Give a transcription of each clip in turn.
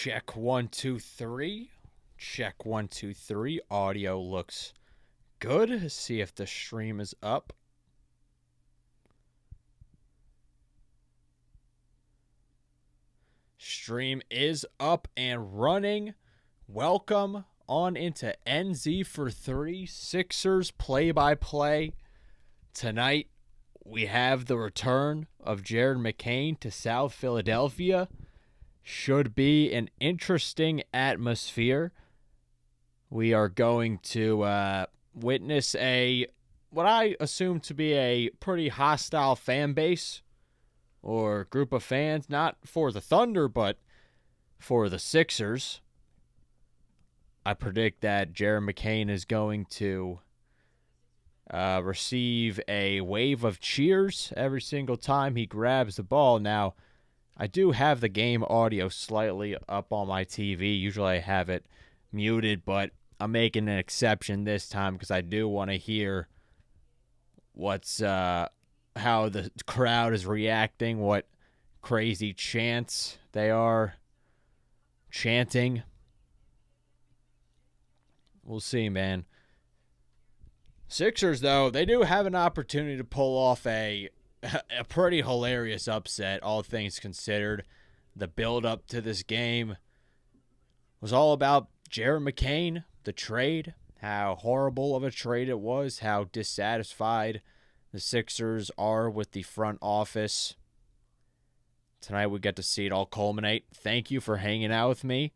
Check 1 2 3. Check 1 2 3. Audio looks good. See if the stream is up. Stream is up and running. Welcome on into NZ for 3 Sixers play-by-play. Tonight, we have the return of Jared McCain to South Philadelphia. Should be an interesting atmosphere. We are going to witness what I assume to be a pretty hostile fan base or group of fans, not for the Thunder, but for the Sixers. I predict that Jared McCain is going to receive a wave of cheers every single time he grabs the ball. Now, I do have the game audio slightly up on my TV. Usually I have it muted, but I'm making an exception this time because I do want to hear how the crowd is reacting, what crazy chants they are chanting. We'll see, man. Sixers, though, they do have an opportunity to pull off a pretty hilarious upset, all things considered. The build-up to this game was all about Jared McCain, the trade, how horrible of a trade it was, how dissatisfied the Sixers are with the front office. Tonight we get to see it all culminate. Thank you for hanging out with me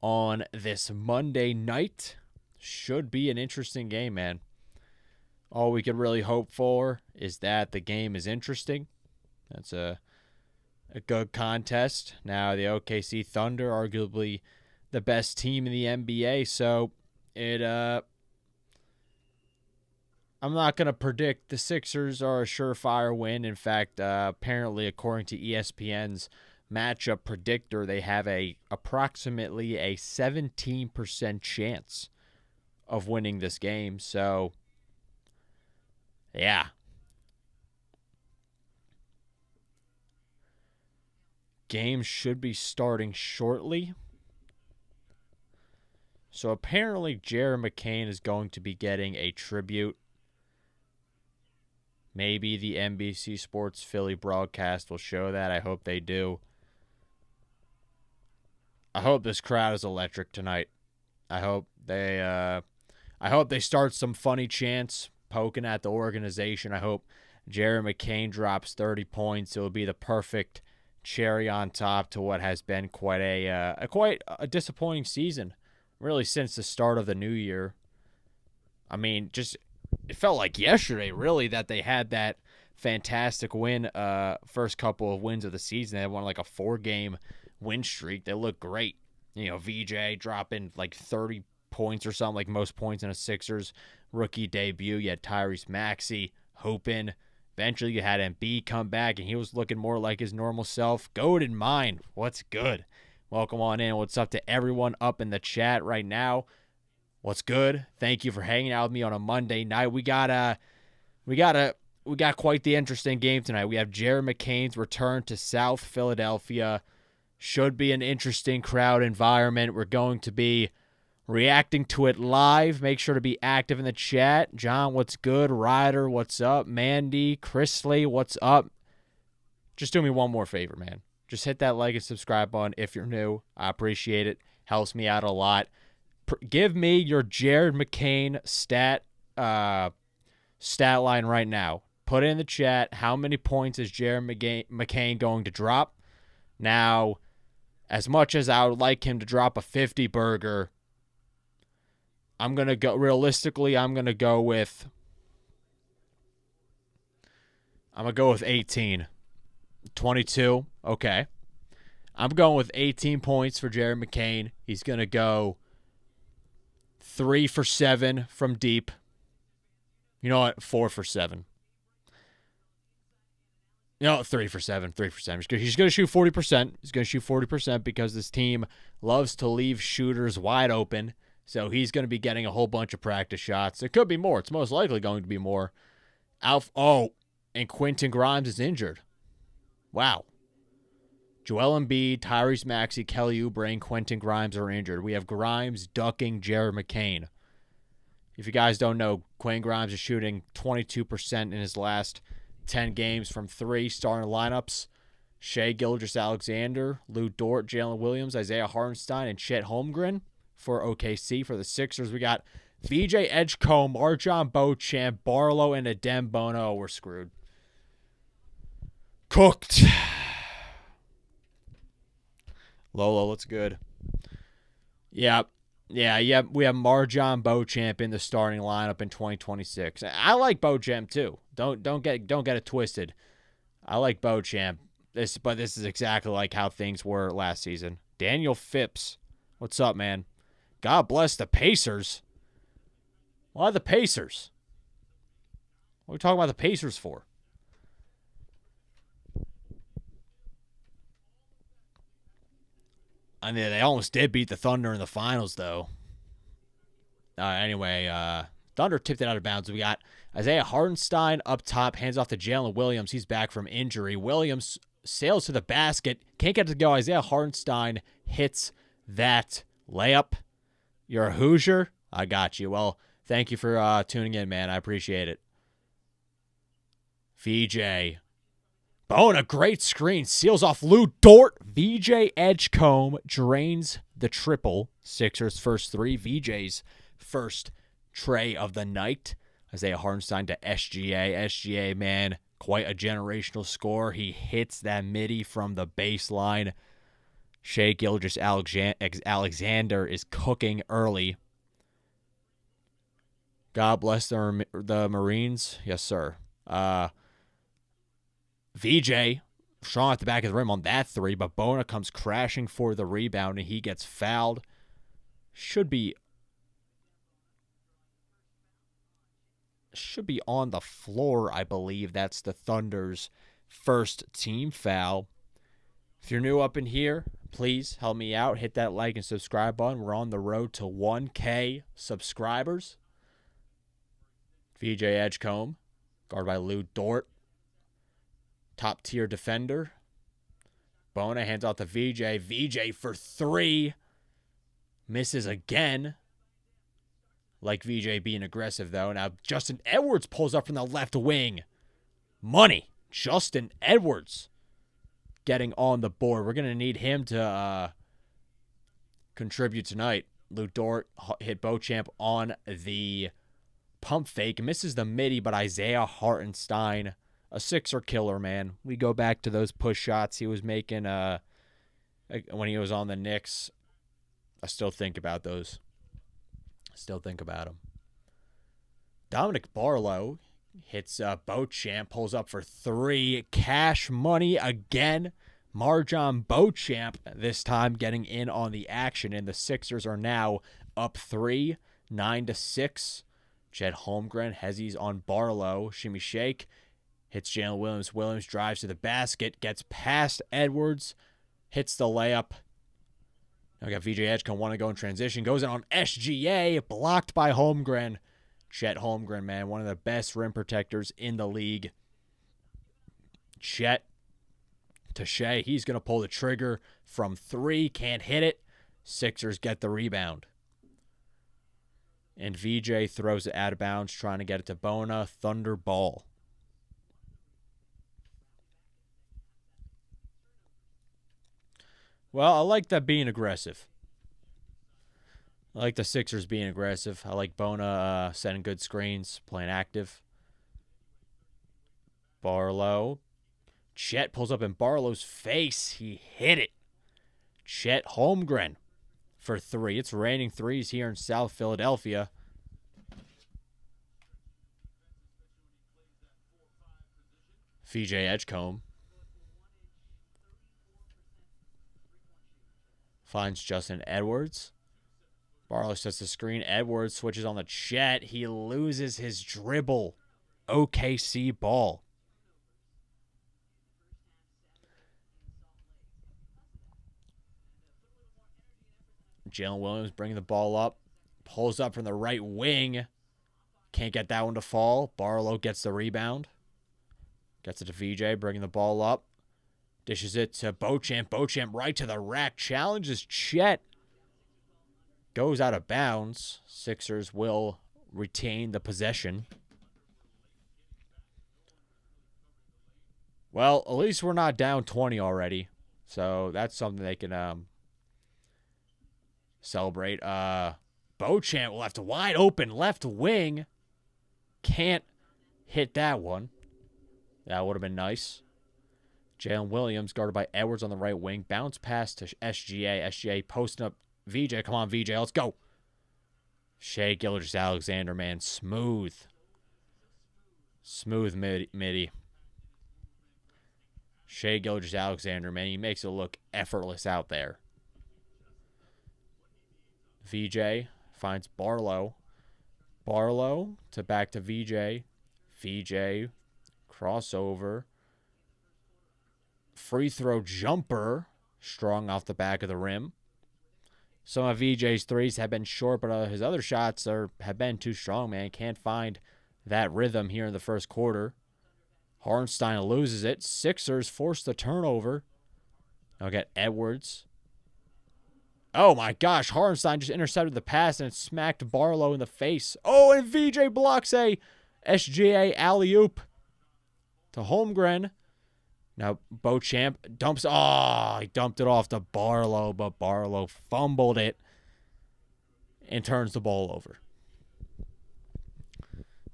on this Monday night. Should be an interesting game, man. All we could really hope for is that the game is interesting. That's a good contest. Now, the OKC Thunder, arguably the best team in the NBA, so I'm not going to predict the Sixers are a surefire win. In fact, apparently, according to ESPN's matchup predictor, they have approximately a 17% chance of winning this game. So, yeah. Game should be starting shortly. So apparently Jared McCain is going to be getting a tribute. Maybe the NBC Sports Philly broadcast will show that. I hope they do. I hope this crowd is electric tonight. I hope they start some funny chants poking at the organization. I hope Jared McCain drops 30 points. It will be the perfect cherry on top to what has been quite a disappointing season, really, since the start of the new year. I mean, it felt like yesterday, really, that they had that fantastic win, first couple of wins of the season. They won like a 4-game win streak. They looked great. You know, VJ dropping like 30 points or something, like most points in a Sixers rookie debut. You had Tyrese Maxey hooping. Eventually, you had Embiid come back, and he was looking more like his normal self. Goat in mind. What's good? Welcome on in. What's up to everyone up in the chat right now? What's good? Thank you for hanging out with me on a Monday night. We got quite the interesting game tonight. We have Jared McCain's return to South Philadelphia. Should be an interesting crowd environment. We're going to be reacting to it live. Make sure to be active in the chat. John, what's good? Ryder, what's up? Mandy, Chrisley, what's up? Just do me one more favor, man. Just hit that like and subscribe button if you're new. I appreciate it. Helps me out a lot. Give me your Jared McCain stat line right now. Put it in the chat. How many points is Jared McCain going to drop? Now, as much as I would like him to drop a 50 burger, I'm going to go with 18. 22. Okay. I'm going with 18 points for Jared McCain. He's going to go 3 for 7 from deep. You know what? 4 for 7. You know, 3 for 7. 3 for 7. He's going to shoot 40%. He's going to shoot 40% because this team loves to leave shooters wide open. So he's going to be getting a whole bunch of practice shots. It could be more. It's most likely going to be more. And Quentin Grimes is injured. Wow. Joel Embiid, Tyrese Maxey, Kelly Oubre, and Quentin Grimes are injured. We have Grimes ducking Jared McCain. If you guys don't know, Quentin Grimes is shooting 22% in his last 10 games from 3 starting lineups. Shai Gilgeous-Alexander, Lou Dort, Jalen Williams, Isaiah Hartenstein, and Chet Holmgren for OKC. For the Sixers, we got VJ Edgecombe, Marjon Beauchamp, Barlow, and Adem Bono. We're screwed. Cooked. Lolo looks good. Yep. Yeah. We have Marjon Beauchamp in the starting lineup in 2026. I like Beauchamp too. Don't get it twisted. I like Beauchamp. But this is exactly like how things were last season. Daniel Phipps, what's up, man? God bless the Pacers. Why the Pacers? What are we talking about the Pacers for? I mean, they almost did beat the Thunder in the finals, though. Anyway, Thunder tipped it out of bounds. We got Isaiah Hartenstein up top, hands off to Jalen Williams. He's back from injury. Williams sails to the basket. Can't get it to go. Isaiah Hartenstein hits that layup. You're a Hoosier? I got you. Well, thank you for tuning in, man. I appreciate it. VJ. Bone, a great screen. Seals off Lou Dort. VJ Edgecombe drains the triple. Sixers' first 3. VJ's first tray of the night. Isaiah Hartenstein to SGA. SGA, man, quite a generational score. He hits that midi from the baseline. Shai Gilgeous-Alexander is cooking early. God bless the Marines. Yes, sir. VJ, strong at the back of the rim on that 3, but Bona comes crashing for the rebound, and he gets fouled. Should be on the floor, I believe. That's the Thunder's first team foul. If you're new up in here, please help me out. Hit that like and subscribe button. We're on the road to 1K subscribers. VJ Edgecombe, guarded by Lou Dort. Top tier defender. Bona hands out to VJ. VJ for 3. Misses again. Like VJ being aggressive, though. Now Justin Edwards pulls up from the left wing. Money. Justin Edwards getting on the board. We're going to need him to contribute tonight. Lou Dort hit Beauchamp on the pump fake. Misses the midi, but Isaiah Hartenstein, a Sixer killer, man. We go back to those push shots he was making when he was on the Knicks. I still think about those. Still think about him. Dominic Barlow hits Beauchamp, pulls up for 3. Cash money again. Marjon Beauchamp this time getting in on the action, and the Sixers are now up 3, 9-6. Chet Holmgren, Hezzy's on Barlow. Shimmy shake. Hits Jalen Williams. Williams drives to the basket. Gets past Edwards. Hits the layup. Now we got VJ Edgecombe. Want to go in transition. Goes in on SGA. Blocked by Holmgren. Chet Holmgren, man. One of the best rim protectors in the league. Chet to Shai. He's going to pull the trigger from 3. Can't hit it. Sixers get the rebound. And VJ throws it out of bounds, trying to get it to Bona. Thunder ball. Well, I like that being aggressive. I like the Sixers being aggressive. I like Bona setting good screens, playing active. Barlow. Chet pulls up in Barlow's face. He hit it. Chet Holmgren for 3. It's raining threes here in South Philadelphia. VJ Edgecombe finds Justin Edwards. Barlow sets the screen. Edwards switches on the Chet. He loses his dribble. OKC ball. Jalen Williams bringing the ball up. Pulls up from the right wing. Can't get that one to fall. Barlow gets the rebound. Gets it to VJ, bringing the ball up. Dishes it to Beauchamp. Beauchamp right to the rack. Challenges Chet. Goes out of bounds. Sixers will retain the possession. Well, at least we're not down 20 already. So that's something they can celebrate. Beauchamp left wide open left wing. Can't hit that one. That would have been nice. Jalen Williams guarded by Edwards on the right wing. Bounce pass to SGA. SGA posting up VJ. Come on, VJ. Let's go. Shea Gilgeous-Alexander, man. Smooth. Smooth midi. Shea Gilgeous-Alexander, man. He makes it look effortless out there. VJ finds Barlow. Barlow to back to VJ. VJ crossover. Free throw jumper. Strong off the back of the rim. Some of VJ's threes have been short, but his other shots have been too strong, man. Can't find that rhythm here in the first quarter. Hartenstein loses it. Sixers force the turnover. Now get Edwards. Oh, my gosh. Hartenstein just intercepted the pass and it smacked Barlow in the face. Oh, and VJ blocks a SGA alley-oop to Holmgren. Now, Beauchamp dumps. Oh, he dumped it off to Barlow, but Barlow fumbled it and turns the ball over.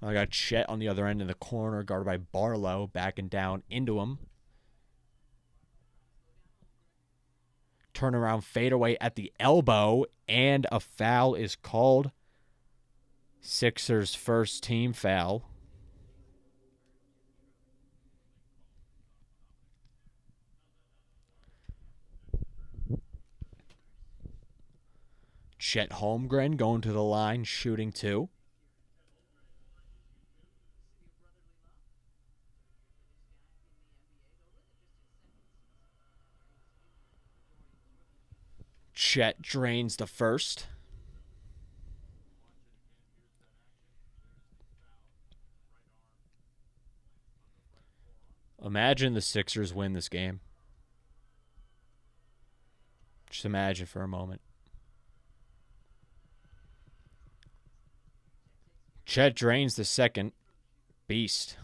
I got Chet on the other end in the corner, guarded by Barlow, backing down into him. Turnaround fadeaway at the elbow, and a foul is called. Sixers' first team foul. Chet Holmgren going to the line, shooting 2. Chet drains the first. Imagine the Sixers win this game. Just imagine for a moment. Chet drains the second. Beast.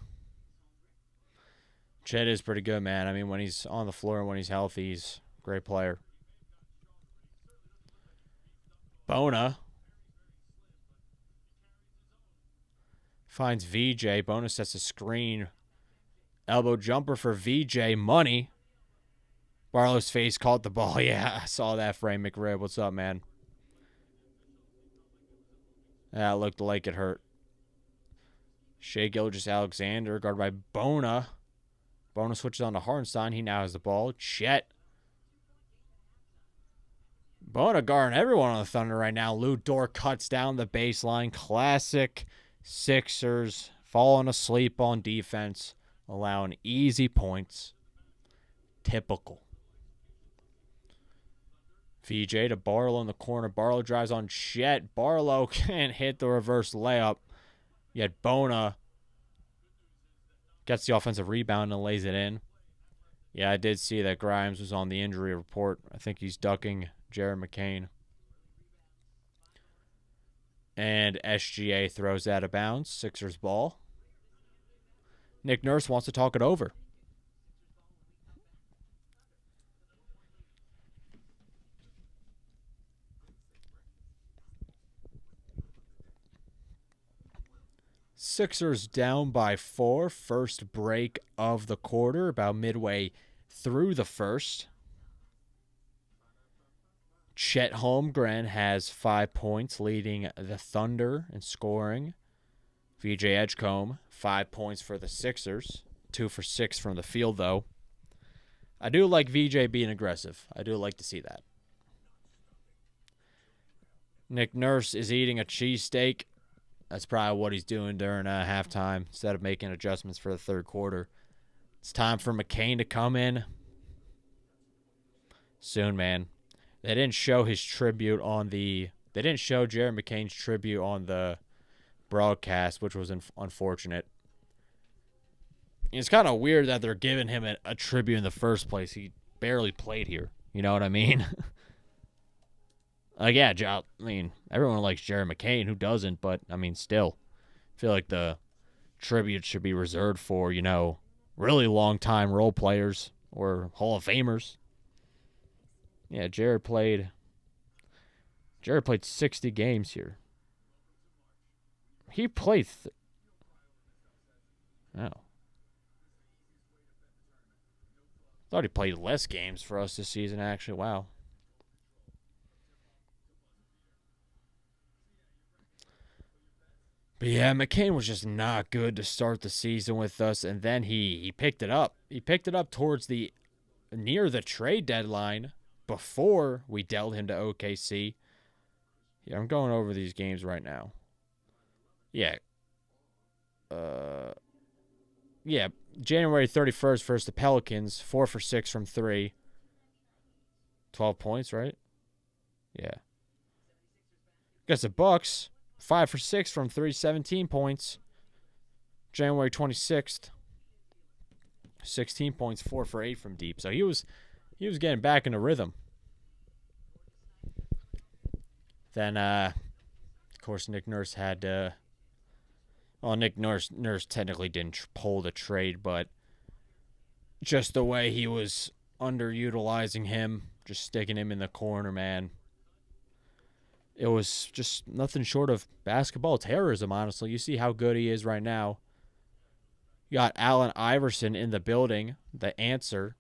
Chet is pretty good, man. I mean, when he's on the floor and when he's healthy, he's a great player. Bona finds VJ. Bona sets a screen. Elbow jumper for VJ. Money. Barlow's face caught the ball. Yeah, I saw that frame. McRib, what's up, man? That looked like it hurt. Shea Gilgeous-Alexander, guarded by Bona. Bona switches on to Hartenstein. He now has the ball. Chet. Bona guarding everyone on the Thunder right now. Lou Dort cuts down the baseline. Classic Sixers falling asleep on defense, allowing easy points. Typical. VJ to Barlow in the corner. Barlow drives on Chet. Barlow can't hit the reverse layup. Yet Bona gets the offensive rebound and lays it in. Yeah, I did see that Grimes was on the injury report. I think he's ducking Jared McCain. And SGA throws out of bounds. Sixers ball. Nick Nurse wants to talk it over. Sixers down by 4. First break of the quarter, about midway through the first. Chet Holmgren has 5 points, leading the Thunder in scoring. VJ Edgecombe, 5 points for the Sixers. 2 for 6 from the field, though. I do like VJ being aggressive. I do like to see that. Nick Nurse is eating a cheesesteak. That's probably what he's doing during halftime instead of making adjustments for the third quarter. It's time for McCain to come in soon, man. They didn't show his tribute on the... They didn't show Jared McCain's tribute on the broadcast, which was unfortunate. It's kind of weird that they're giving him a tribute in the first place. He barely played here. You know what I mean? Yeah, I mean, everyone likes Jared McCain. Who doesn't? But, I mean, still. I feel like the tribute should be reserved for, really long-time role players or Hall of Famers. Yeah, Jared played 60 games here. He played... Oh. Thought he played less games for us this season, actually. Wow. But yeah, McCain was just not good to start the season with us, and then he picked it up. He picked it up towards near the trade deadline before we dealt him to OKC. Yeah, I'm going over these games right now. Yeah. Yeah, January 31st versus the Pelicans, 4 for 6 from 3. 12 points, right? Yeah. Against the Bucks, 5 for 6 from 3, 17 points. January 26th, 16 points, 4 for 8 from deep. So he was getting back into rhythm. Then, of course, Nick Nurse had Nick Nurse technically didn't pull the trade, but just the way he was underutilizing him, just sticking him in the corner, man. It was just nothing short of basketball terrorism, honestly. You see how good he is right now. You got Allen Iverson in the building, the answer.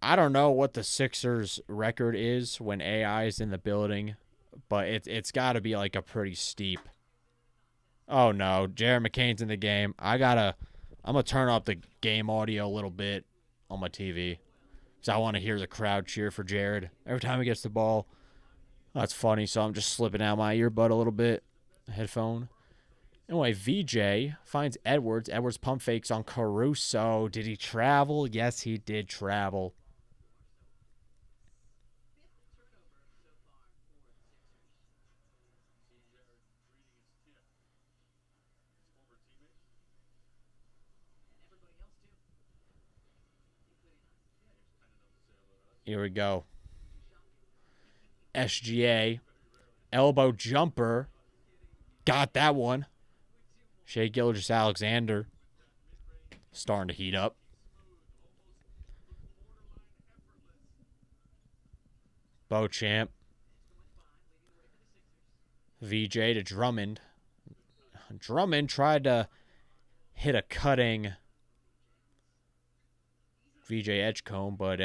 I don't know what the Sixers' record is when AI is in the building, but it's got to be like a pretty steep. Oh no, Jared McCain's in the game. I'm gonna turn up the game audio a little bit on my TV because I want to hear the crowd cheer for Jared every time he gets the ball. That's funny, so I'm just slipping out my earbud a little bit, headphone. Anyway, VJ finds Edwards. Edwards pump fakes on Caruso. Did he travel? Yes, he did travel. Here we go. SGA. Elbow jumper. Got that one. Shai Gilgeous-Alexander. Starting to heat up. Beauchamp. VJ to Drummond. Drummond tried to hit a cutting VJ Edgecombe, but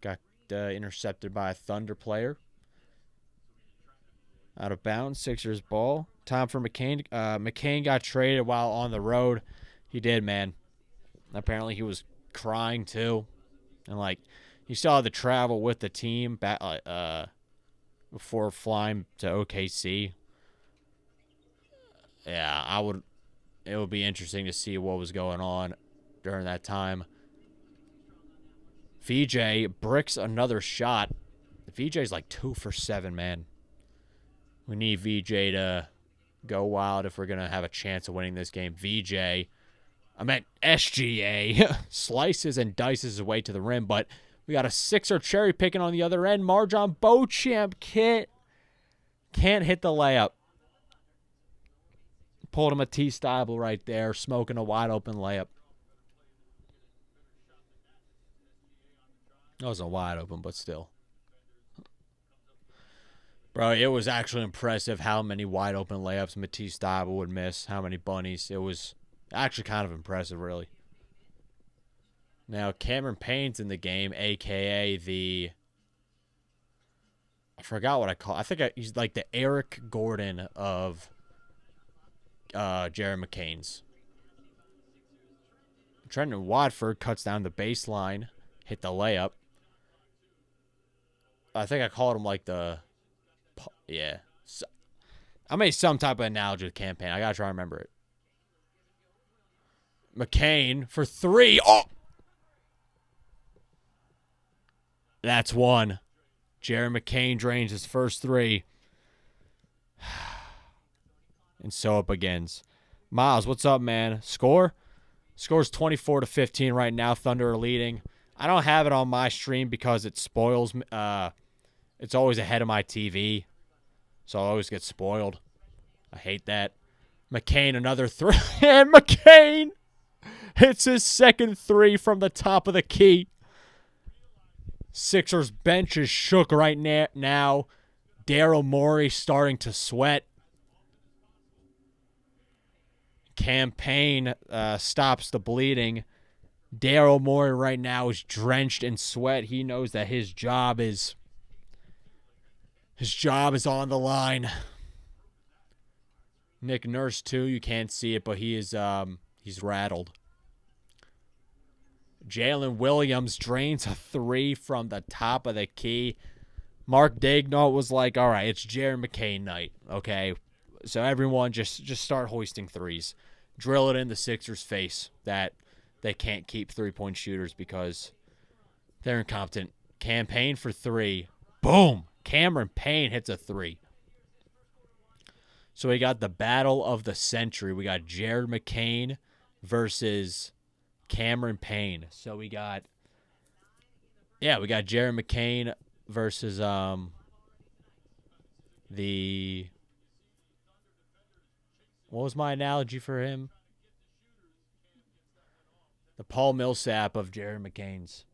got intercepted by a Thunder player. Out of bounds, Sixers ball. Time for McCain. McCain got traded while on the road. He did, man. Apparently he was crying too. And he saw the travel with the team back before flying to OKC. Yeah, it would be interesting to see what was going on during that time. VJ bricks another shot. VJ's like 2 for 7, man. We need VJ to go wild if we're going to have a chance of winning this game. SGA slices and dices his way to the rim, but we got a Sixer cherry picking on the other end. Marjon Beauchamp can't hit the layup. Pulled him a T-Stable right there, smoking a wide open layup. It wasn't wide open, but still. Bro, it was actually impressive how many wide open layups Matisse Thybulle would miss, how many bunnies. It was actually kind of impressive, really. Now, Cameron Payne's in the game, a.k.a. I forgot what I call. I think he's like the Eric Gordon of Jared McCain's. Trenton Watford cuts down the baseline, hit the layup. I think I called him like the... Yeah. So, I made some type of analogy with campaign. I got to try to remember it. McCain for 3. Oh! That's one. Jared McCain drains his first 3. And so it begins. Miles, what's up, man? Score? Score's 24-15 right now. Thunder are leading. I don't have it on my stream because it spoils me. It's always ahead of my TV, so I always get spoiled. I hate that. McCain, another three. And McCain hits his second three from the top of the key. Sixers bench is shook right now. Daryl Morey starting to sweat. Campaign stops the bleeding. Daryl Morey right now is drenched in sweat. He knows that his job is on the line. Nick Nurse too. You can't see it, but he is he's rattled. Jalen Williams drains a three from the top of the key. Mark Daignault was like, all right, it's Jared McCain night, okay? So everyone just start hoisting threes. Drill it in the Sixers' face that they can't keep three-point shooters because they're incompetent. Campaign for three. Boom! Cameron Payne hits a three. So we got the battle of the century. We got Jared McCain versus Cameron Payne. So we got Jared McCain versus what was my analogy for him? The Paul Millsap of Jared McCain's.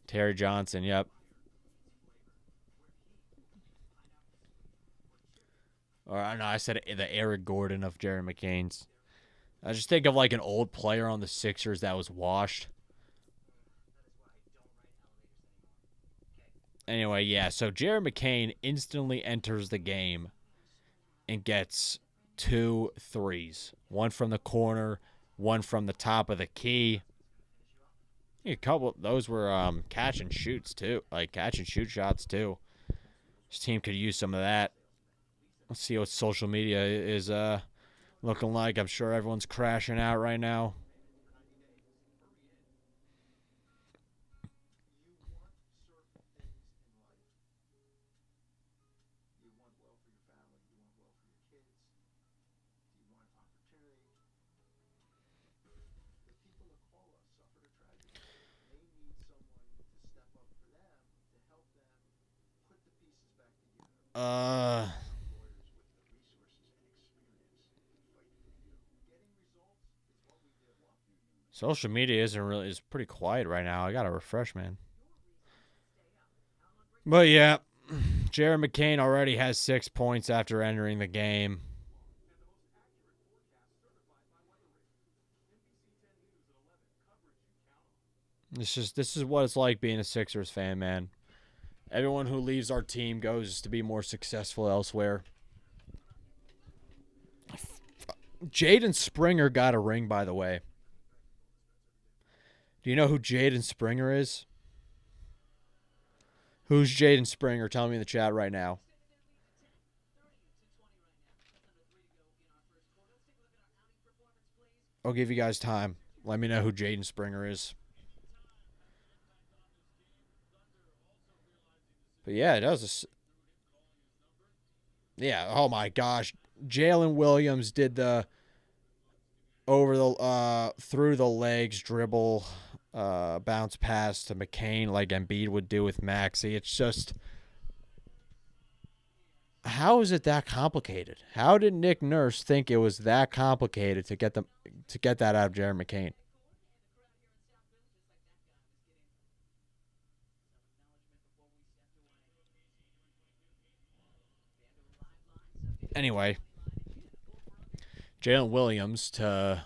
Terry Johnson, yep. Or no, I said the Eric Gordon of Jared McCain's. I just think of like an old player on the Sixers that was washed. Anyway, yeah, so Jared McCain instantly enters the game and gets 2 threes. One from the corner, one from the top of the key. A couple of those were catch and shoots too. Like catch and shoot shots too. This team could use some of that. Let's see what social media is looking like. I'm sure everyone's crashing out right now. Social media is pretty quiet right now. I gotta refresh, man. But yeah, Jared McCain already has 6 points after entering the game. This is what it's like being a Sixers fan, man. Everyone who leaves our team goes to be more successful elsewhere. Jaden Springer got a ring, by the way. Do you know who Jaden Springer is? Who's Jaden Springer? Tell me in the chat right now. I'll give you guys time. Let me know who Jaden Springer is. But yeah, it does. Yeah, oh my gosh. Jalen Williams did the over the through the legs dribble bounce pass to McCain like Embiid would do with Maxey. It's just, how is it that complicated? How did Nick Nurse think it was that complicated to get that out of Jared McCain? Anyway, Jalen Williams to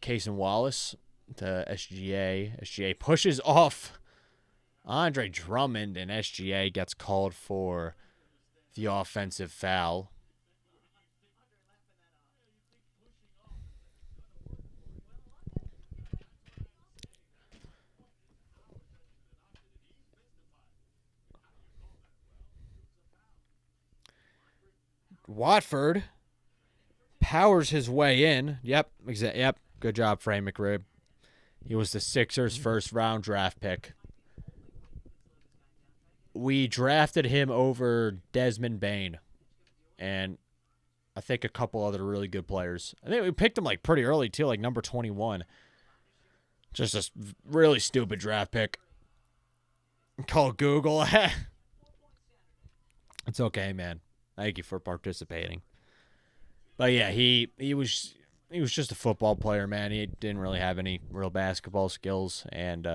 Cason Wallace to SGA. SGA pushes off Andre Drummond, and SGA gets called for the offensive foul. Watford powers his way in. Yep. Good job, Frank McRib. He was the Sixers' first-round draft pick. We drafted him over Desmond Bane. and I think a couple other really good players. I think we picked him like pretty early too, like number 21. Just a really stupid draft pick. Call Google. It's okay, man. Thank you for participating. But yeah, he was just a football player, man. He didn't really have any real basketball skills, and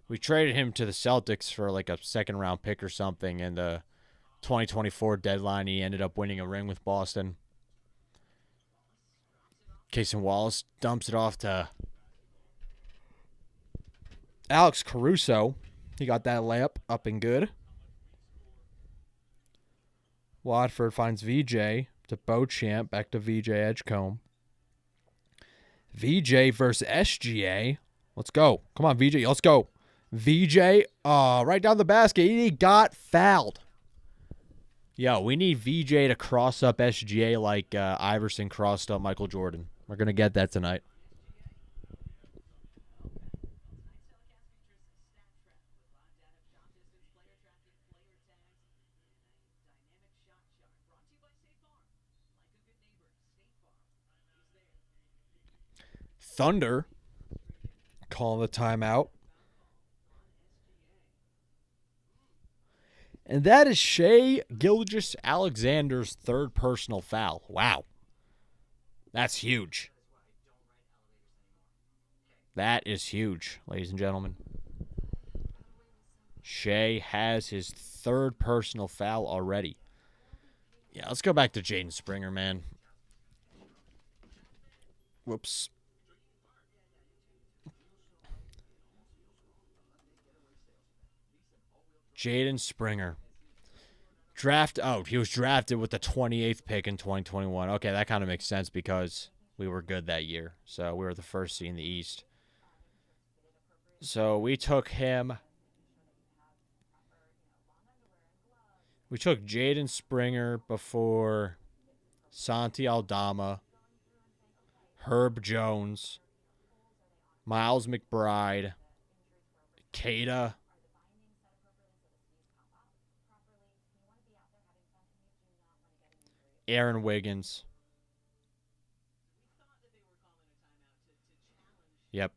we traded him to the Celtics for like a second round pick or something. And the 2024 deadline, he ended up winning a ring with Boston. Casey Wallace dumps it off to Alex Caruso. He got that layup up and good. Watford finds VJ to Beauchamp. Back to VJ Edgecombe. VJ versus SGA. Let's go. Come on, VJ. Let's go. VJ, right down the basket. He got fouled. Yo, we need VJ to cross up SGA like Iverson crossed up Michael Jordan. We're going to get that tonight. Thunder calling the timeout. And that is Shai Gilgeous-Alexander's third personal foul. Wow. That's huge. That is huge, ladies and gentlemen. Shai has his third personal foul already. Yeah, let's go back to Jaden Springer, man. Whoops. Jaden Springer. He was drafted with the 28th pick in 2021. Okay, that kind of makes sense because we were good that year. So we were the first seed in the East. So we took him. We took Jaden Springer before Santi Aldama, Herb Jones, Miles McBride, Kada, Aaron Wiggins. Yep.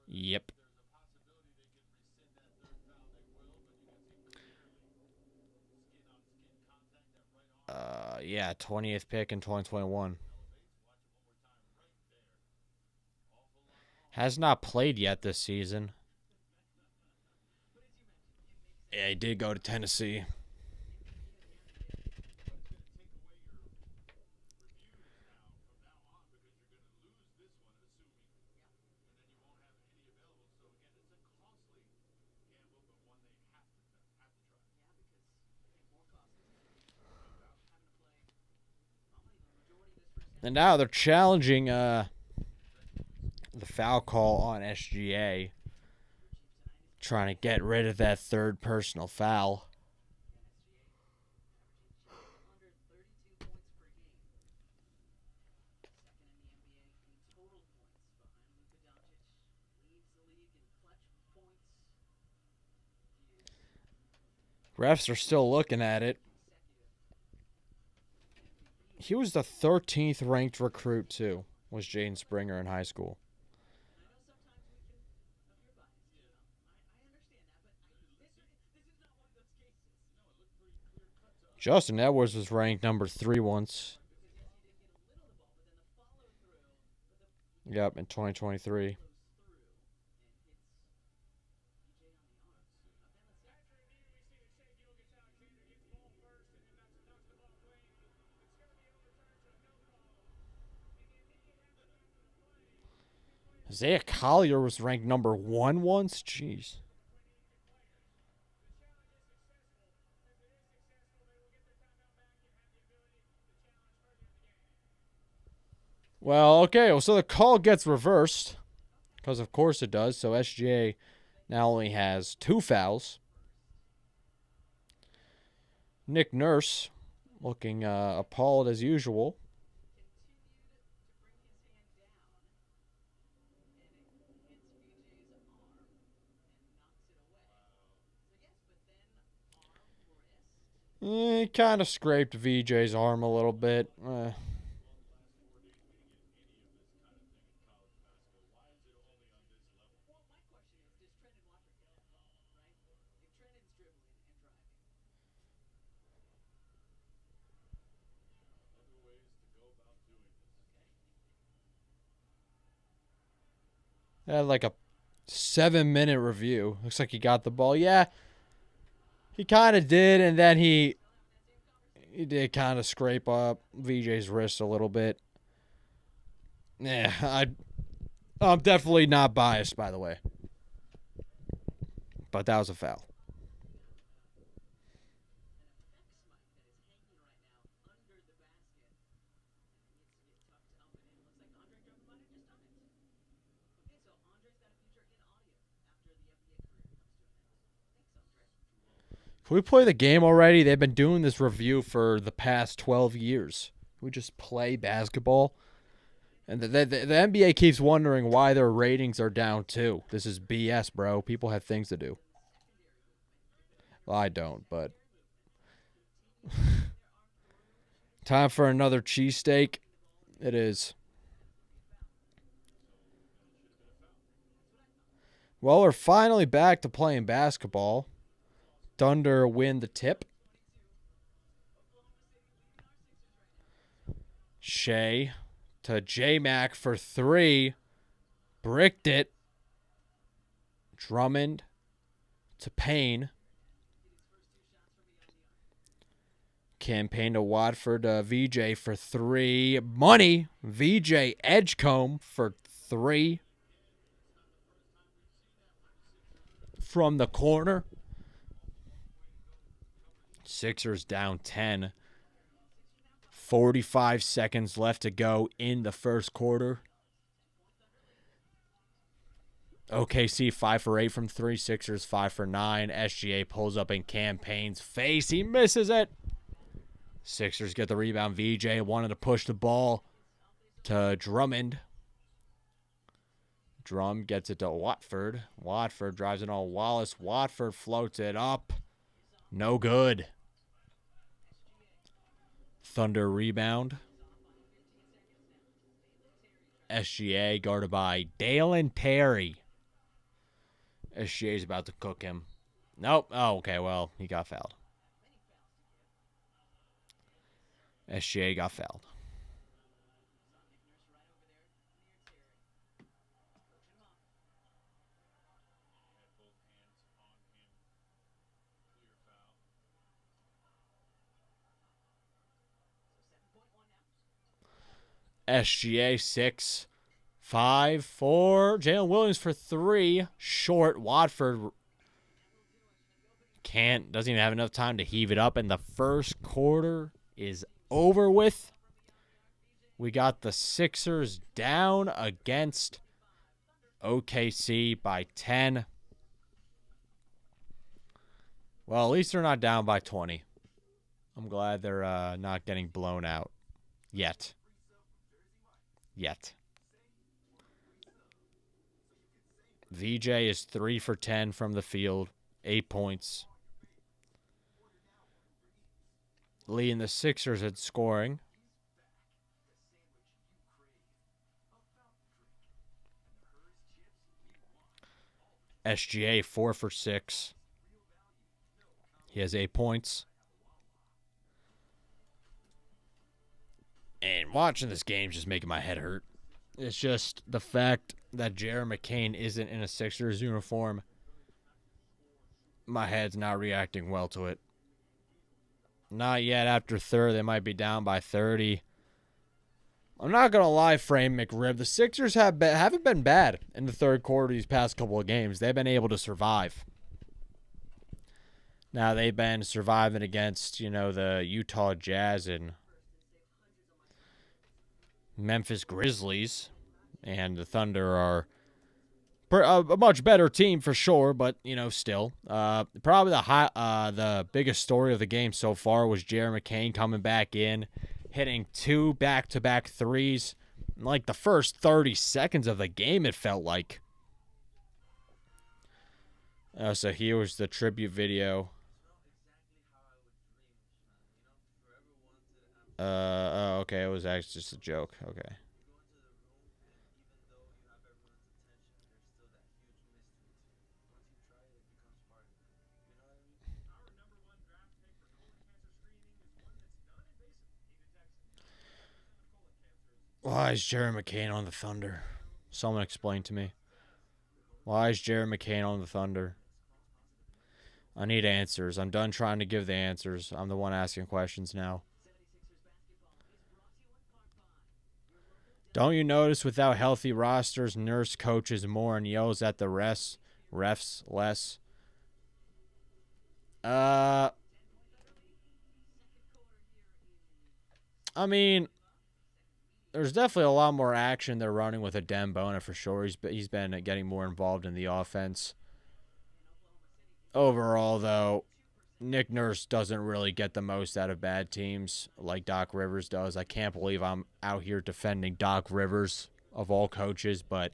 Yep. Yeah, 20th pick in 2021. Has not played yet this season. Yeah, he did go to Tennessee. And now they're challenging the foul call on SGA. Trying to get rid of that third personal foul. Refs are still looking at it. He was the 13th ranked recruit, too, was Jaden Springer in high school. Justin Edwards was ranked number 3 once. Yep, in 2023. Isaiah Collier was ranked number 1 once? Jeez. Well, okay, so the call gets reversed. Because of course it does. So SGA now only has 2 fouls. Nick Nurse looking appalled as usual. He kind of scraped VJ's arm a little bit. Had like a 7-minute review. Looks like he got the ball. Yeah, he kind of did, and then he did kind of scrape up VJ's wrist a little bit. Yeah, I'm definitely not biased, by the way. But that was a foul. Can we play the game already? They've been doing this review for the past 12 years. Can we just play basketball? And the NBA keeps wondering why their ratings are down too. This is BS, bro. People have things to do. Well, I don't, but time for another cheesesteak. It is. Well, we're finally back to playing basketball. Thunder win the tip. Shea to J-Mac for 3. Bricked it. Drummond to Payne. Campaign to Watford. VJ for 3. Money. VJ Edgecombe for 3. From the corner. Sixers down 10. 45 seconds left to go in the first quarter. OKC 5 for 8 from 3. Sixers 5 for 9. SGA pulls up in Campaign's face. He misses it. Sixers get the rebound. VJ wanted to push the ball to Drummond. Drum gets it to Watford. Watford drives it on Wallace. Watford floats it up. No good. Thunder rebound. SGA guarded by Dalen Terry. SGA's about to cook him. Nope. Oh, okay. Well, he got fouled. SGA got fouled. SGA 6, 5, 4. Jalen Williams for 3. Short. Watford doesn't even have enough time to heave it up. And the first quarter is over with. We got the Sixers down against OKC by 10. Well, at least they're not down by 20. I'm glad they're not getting blown out yet. VJ is 3 for 10 from the field. 8 points. Lee and the Sixers at scoring. SGA 4 for 6. He has 8 points. And watching this game is just making my head hurt. It's just the fact that Jared McCain isn't in a Sixers uniform. My head's not reacting well to it. Not yet. After third, they might be down by 30. I'm not going to lie, Frame McRib. The Sixers haven't been bad in the third quarter these past couple of games. They've been able to survive. Now, they've been surviving against, the Utah Jazz and Memphis Grizzlies. And the Thunder are a much better team for sure, but, still. Probably the biggest story of the game so far was Jared McCain coming back in, hitting 2 back-to-back threes. In like the first 30 seconds of the game, it felt like. So here was the tribute video. Oh, okay. It was actually just a joke. Okay. Why is Jerry McCain on the Thunder? Someone explain to me. Why is Jerry McCain on the Thunder? I need answers. I'm done trying to give the answers. I'm the one asking questions now. Don't you notice without healthy rosters, Nurse coaches more and yells at the refs less? I mean, there's definitely a lot more action they're running with a Dembona for sure. He's been getting more involved in the offense. Overall, though, Nick Nurse doesn't really get the most out of bad teams like Doc Rivers does. I can't believe I'm out here defending Doc Rivers of all coaches, but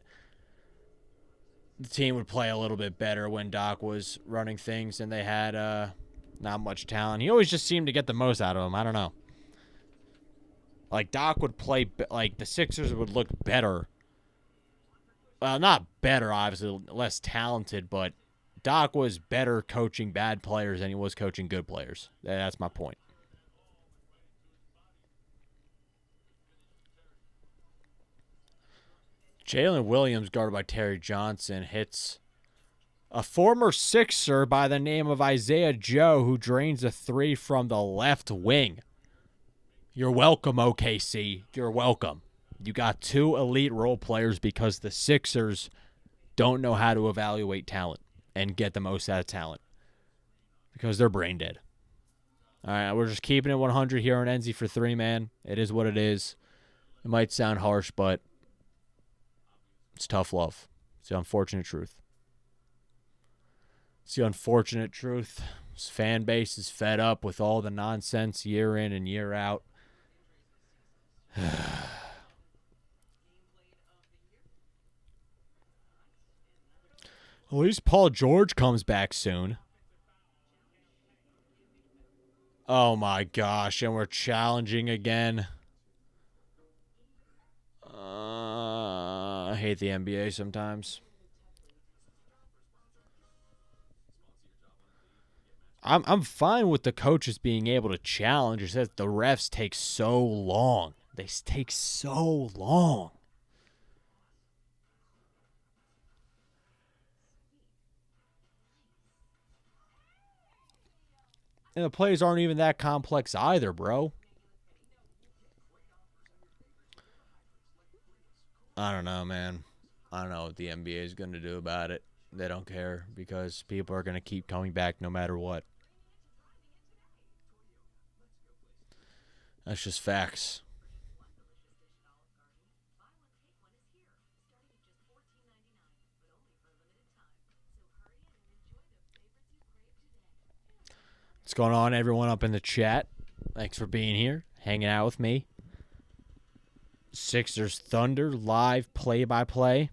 the team would play a little bit better when Doc was running things and they had not much talent. He always just seemed to get the most out of them. I don't know. Like, Doc would play, like, the Sixers would look better. Well, not better, obviously, less talented, but Doc was better coaching bad players than he was coaching good players. That's my point. Jalen Williams, guarded by Terry Johnson, hits a former Sixer by the name of Isaiah Joe, who drains a three from the left wing. You're welcome, OKC. You're welcome. You got two elite role players because the Sixers don't know how to evaluate talent and get the most out of talent because they're brain dead. All right, we're just keeping it 100 here on NZ for three, man. It is what it is. It might sound harsh, but it's tough love. It's the unfortunate truth. It's the unfortunate truth. This fan base is fed up with all the nonsense year in and year out. At least Paul George comes back soon. Oh my gosh, and we're challenging again. I hate the NBA sometimes. I'm fine with the coaches being able to challenge. It's that the refs take so long. They take so long. And the plays aren't even that complex either, bro. I don't know, man. I don't know what the NBA is going to do about it. They don't care because people are going to keep coming back no matter what. That's just facts. What's going on, everyone up in the chat? Thanks for being here, hanging out with me. Sixers Thunder live play-by-play.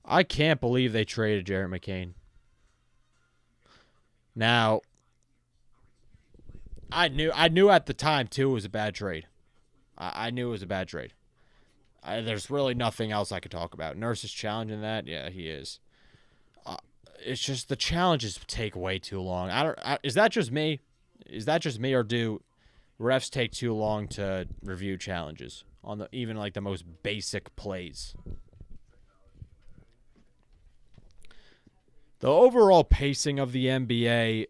I can't believe they traded Jarrett McCain. Now, I knew at the time too it was a bad trade. I knew it was a bad trade. There's really nothing else I could talk about. Nurse is challenging that. Yeah, he is. It's just the challenges take way too long. Is that just me? Is that just me, or do refs take too long to review challenges on even like the most basic plays? The overall pacing of the NBA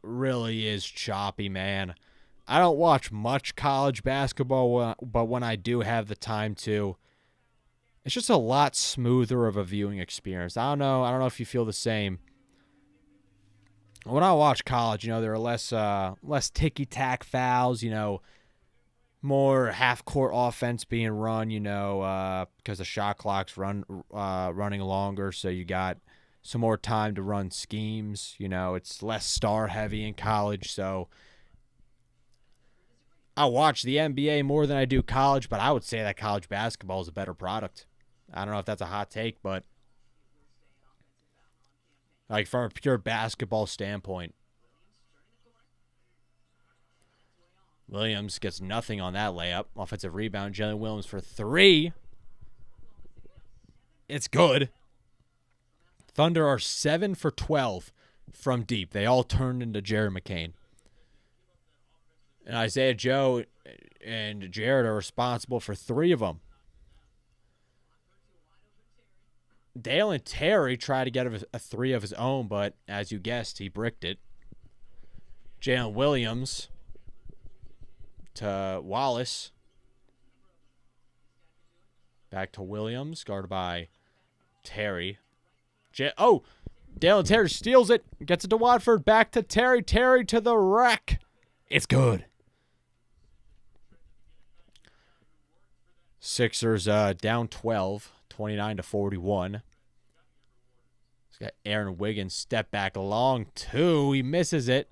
really is choppy, man. I don't watch much college basketball, but when I do have the time to, it's just a lot smoother of a viewing experience. I don't know if you feel the same. When I watch college, there are less ticky-tack fouls, more half-court offense being run, because the shot clock's running longer, so you got some more time to run schemes. It's less star-heavy in college, so I watch the NBA more than I do college, but I would say that college basketball is a better product. I don't know if that's a hot take, but like from a pure basketball standpoint, Williams gets nothing on that layup. Offensive rebound, Jalen Williams for 3. It's good. Thunder are 7 for 12 from deep. They all turned into Jared McCain. And Isaiah Joe and Jared are responsible for 3 of them. Dale and Terry tried to get a 3 of his own, but as you guessed, he bricked it. Jalen Williams to Wallace. Back to Williams, guarded by Terry. Dale and Terry steals it. Gets it to Watford. Back to Terry. Terry to the rack. It's good. Sixers down 12, 29-41. He's got Aaron Wiggins step back long 2. He misses it.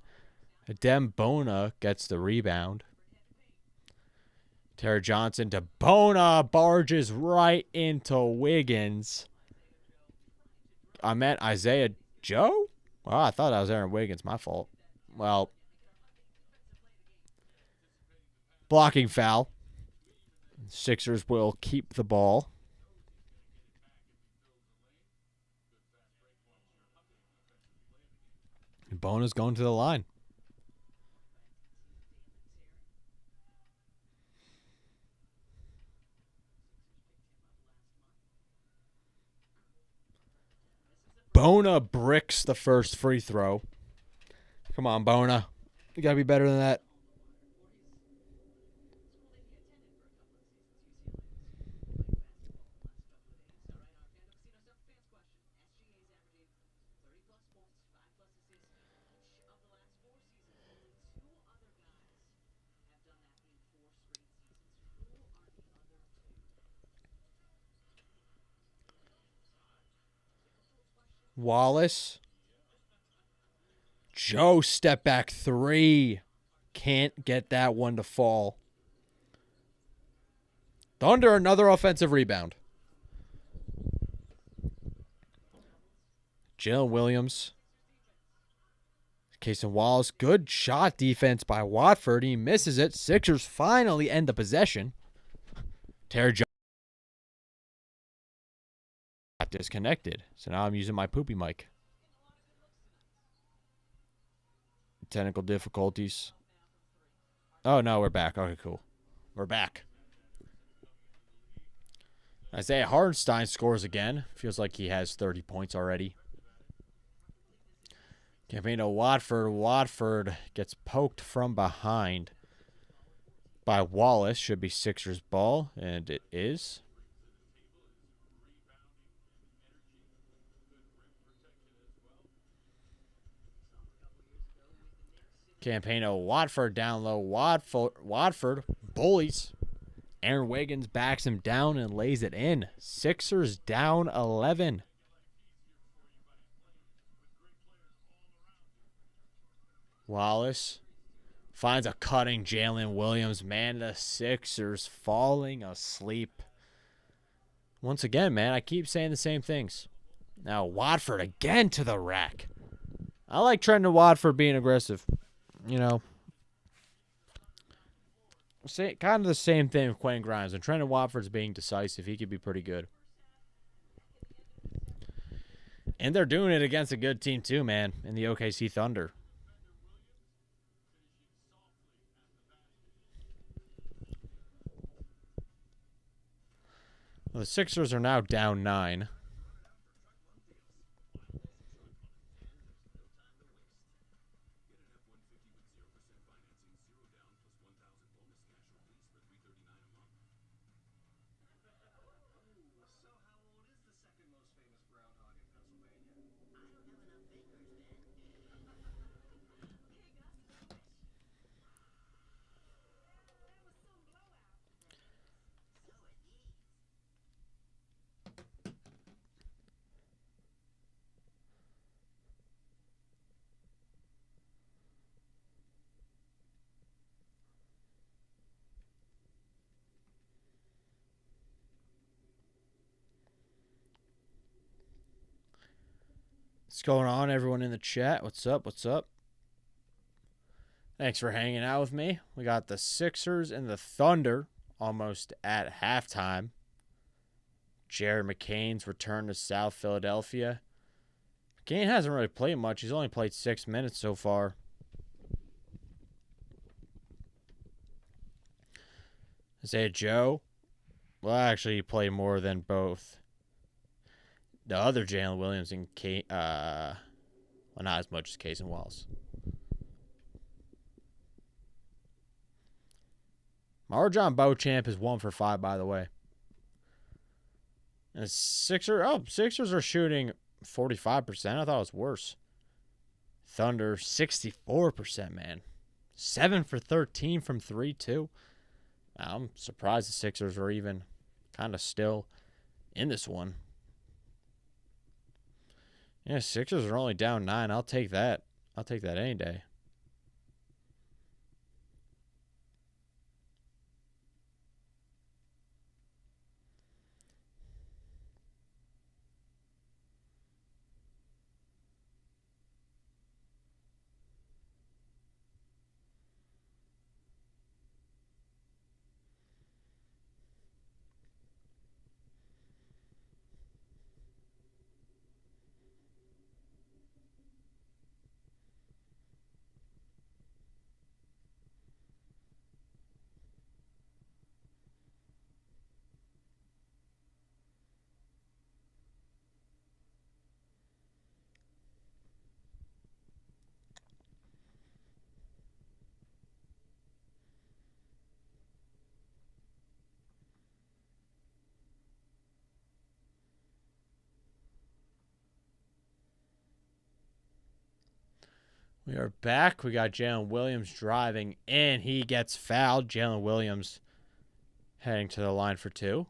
Adem Bona gets the rebound. Terry Johnson to Bona. Barges right into Wiggins. I meant Isaiah Joe? Well, I thought that was Aaron Wiggins. My fault. Well, blocking foul. Sixers will keep the ball. Bona's going to the line. Bona bricks the first free throw. Come on, Bona. You got to be better than that. Wallace. Joe step back 3. Can't get that one to fall. Thunder, another offensive rebound. Jalen Williams. Casey Wallace. Good shot defense by Watford. He misses it. Sixers finally end the possession. Terry Johnson got disconnected. So now I'm using my poopy mic. Technical difficulties. Oh, no, we're back. Okay, cool. We're back. Isaiah Hartenstein scores again. Feels like he has 30 points already. Campaign to Watford. Watford gets poked from behind by Wallace. Should be Sixers ball, and it is. Campaign to Watford down low. Watford bullies. Aaron Wiggins backs him down and lays it in. Sixers down 11. Wallace finds a cutting Jalen Williams. Man, the Sixers falling asleep. Once again, man, I keep saying the same things. Now, Watford again to the rack. I like Trenton Watford being aggressive. You know, kind of the same thing with Quentin Grimes. When Trenton Watford's being decisive, he could be pretty good. And they're doing it against a good team too, man, in the OKC Thunder. Well, the Sixers are now down 9. What's going on, everyone in the chat? What's up? What's up? Thanks for hanging out with me. We got the Sixers and the Thunder almost at halftime. Jared McCain's return to South Philadelphia. McCain hasn't really played much. He's only played 6 minutes so far. Isaiah Joe. Well, actually, he played more than both the other Jalen Williams and well, not as much as Case and Wallace. Marjon Beauchamp is 1 for 5, by the way. And Sixers are shooting 45%. I thought it was worse. Thunder, 64%, man. 7 for 13 from 3, too. I'm surprised the Sixers are even kind of still in this one. Yeah, Sixers are only down 9. I'll take that. I'll take that any day. We are back. We got Jalen Williams driving in. He gets fouled. Jalen Williams heading to the line for 2.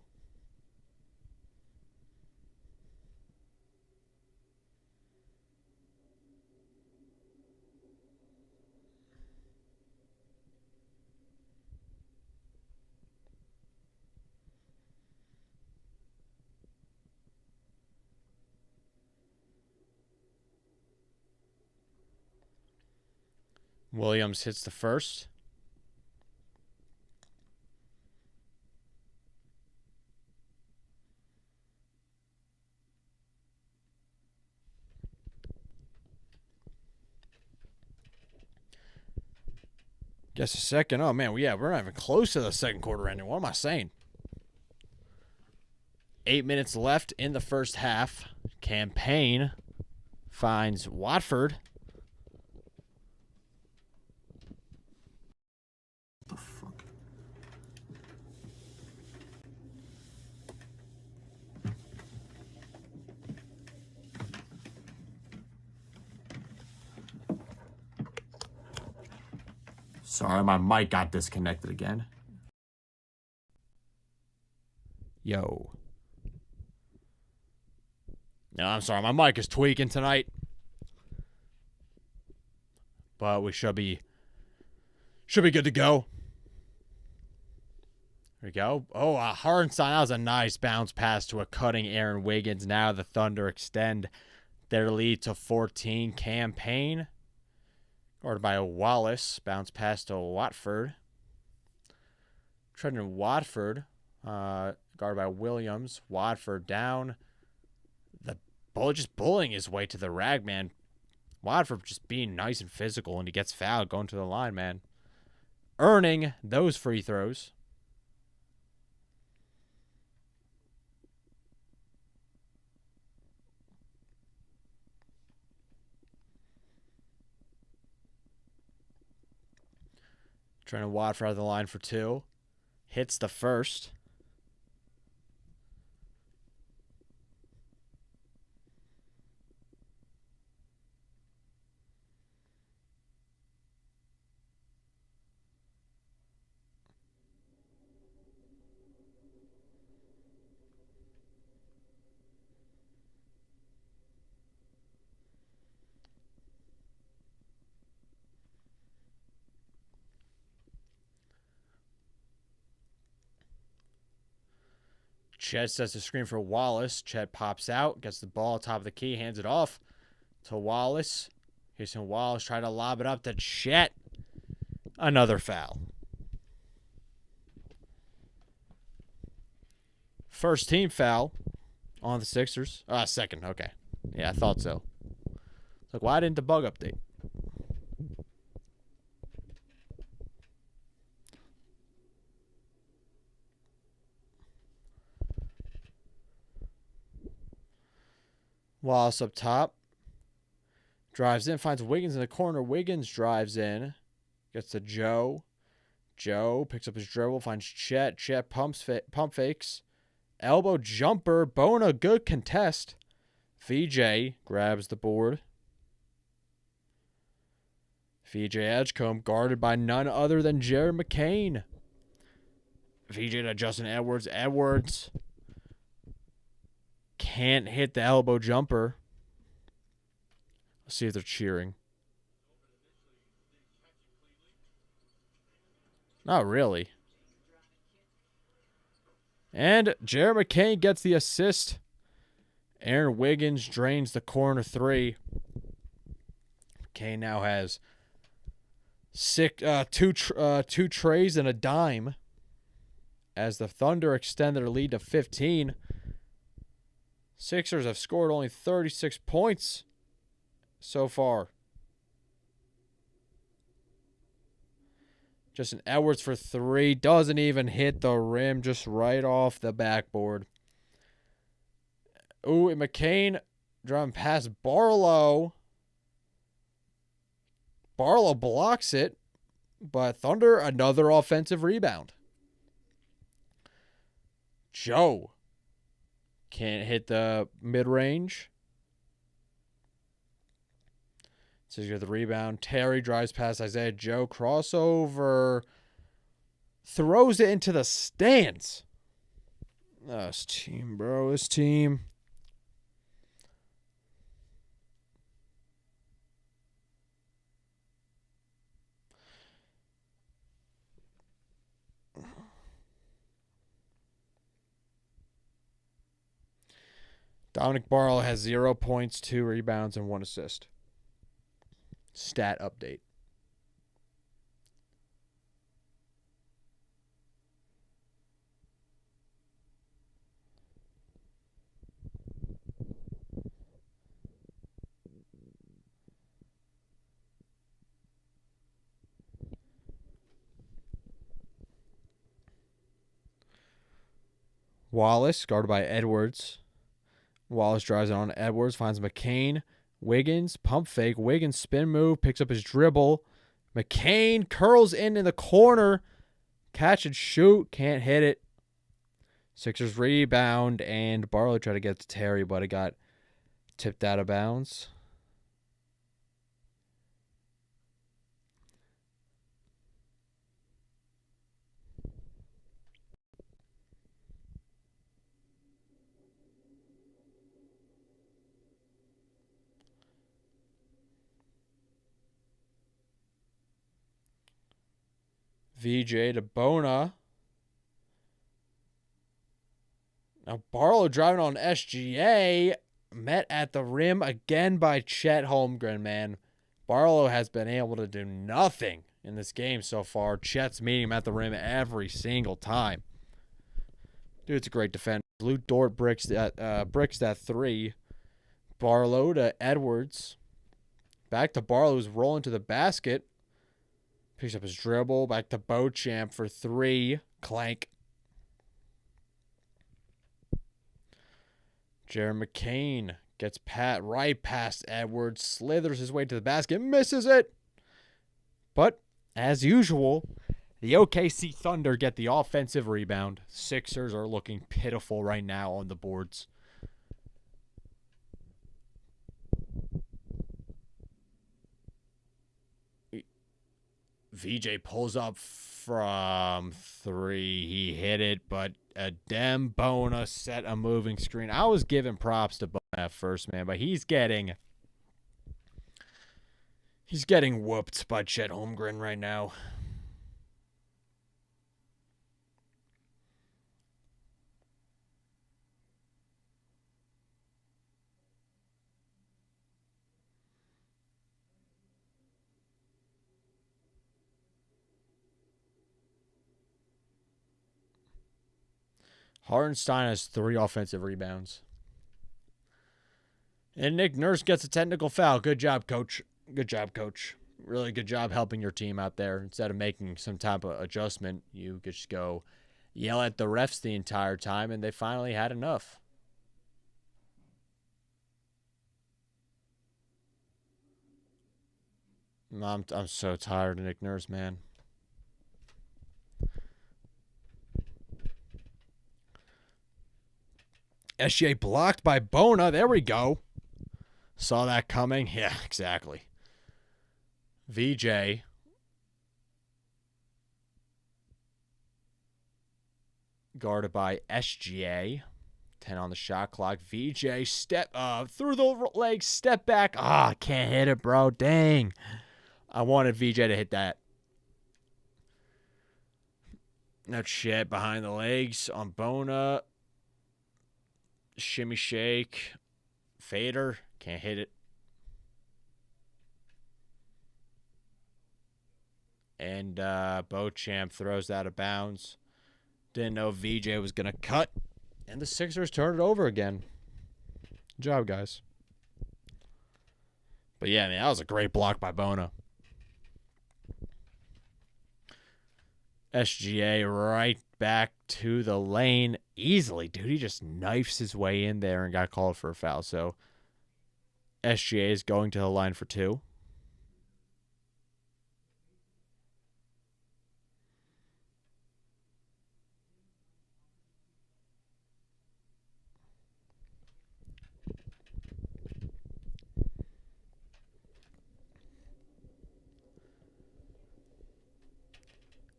Williams hits the first. Guess a second. Oh, man. We're not even close to the second quarter ending. What am I saying? 8 minutes left in the first half. Campaign finds Watford. What the fuck? Sorry, my mic got disconnected again. Yo. No, I'm sorry. My mic is tweaking tonight. But we should be good to go. There we go. Oh, Hartenstein. That was a nice bounce pass to a cutting Aaron Wiggins. Now the Thunder extend their lead to 14. Campaign guarded by Wallace. Bounce pass to Watford. Trenton Watford. Guarded by Williams. Watford down. The ball just bullying his way to the rag, man. Watford just being nice and physical, and he gets fouled going to the line, man. Earning those free throws. Trenton Watford out of the line for 2. Hits the first. Chet sets the screen for Wallace. Chet pops out, gets the ball top of the key, hands it off to Wallace. Houston Wallace trying to lob it up to Chet. Another foul. First team foul on the Sixers. Second, okay. Yeah, I thought so. Like, why didn't the bug update? Wallace up top. Drives in, finds Wiggins in the corner. Wiggins drives in. Gets to Joe. Joe picks up his dribble, finds Chet. Chet pump fakes. Elbow jumper. Bona, good contest. VJ grabs the board. VJ Edgecombe guarded by none other than Jared McCain. VJ to Justin Edwards. Edwards can't hit the elbow jumper. Let's see if they're cheering. Not really. And Jared McCain gets the assist. Aaron Wiggins drains the corner three. McCain now has two trays and a dime as the Thunder extend their lead to 15. Sixers have scored only 36 points so far. Justin Edwards for three. Doesn't even hit the rim. Just right off the backboard. Ooh, and McCain driving past Barlow. Barlow blocks it. But Thunder, another offensive rebound. Joe can't hit the mid-range. So you get the rebound. Terry drives past Isaiah Joe. Crossover. Throws it into the stands. Oh, this team, bro. This team. Dominic Barlow has 0 points, 2 rebounds, and 1 assist. Stat update. Wallace, guarded by Edwards. Wallace drives it on Edwards, finds McCain. Wiggins, pump fake. Wiggins, spin move, picks up his dribble. McCain curls in the corner. Catch and shoot, can't hit it. Sixers rebound, and Barlow tried to get to Terry, but it got tipped out of bounds. VJ to Bona. Now Barlow driving on SGA. Met at the rim again by Chet Holmgren, man. Barlow has been able to do nothing in this game so far. Chet's meeting him at the rim every single time. Dude's a great defender. Lou Dort bricks that three. Barlow to Edwards. Back to Barlow, who's rolling to the basket. Picks up his dribble. Back to Beauchamp for three. Clank. Jared McCain gets right past Edwards. Slithers his way to the basket. Misses it. But, as usual, the OKC Thunder get the offensive rebound. Sixers are looking pitiful right now on the boards. VJ pulls up from three. He hit it, but Adem Bona set a moving screen. I was giving props to Bona at first, man, but he's getting whooped by Chet Holmgren right now. Hartenstein has 3 offensive rebounds. And Nick Nurse gets a technical foul. Good job, coach. Good job, coach. Really good job helping your team out there. Instead of making some type of adjustment, you just go yell at the refs the entire time, and they finally had enough. I'm so tired of Nick Nurse, man. SGA blocked by Bona. There we go. Saw that coming. Yeah, exactly. VJ. Guarded by SGA. 10 on the shot clock. VJ step through the legs, step back. Can't hit it, bro. Dang. I wanted VJ to hit that. No shit. Behind the legs on Bona. Shimmy shake. Fader. Can't hit it. And Beauchamp throws that out of bounds. Didn't know VJ was going to cut. And the Sixers turned it over again. Good job, guys. But yeah, man, that was a great block by Bona. SGA right back to the lane easily. Dude, he just knifes his way in there and got called for a foul. So SGA is going to the line for 2.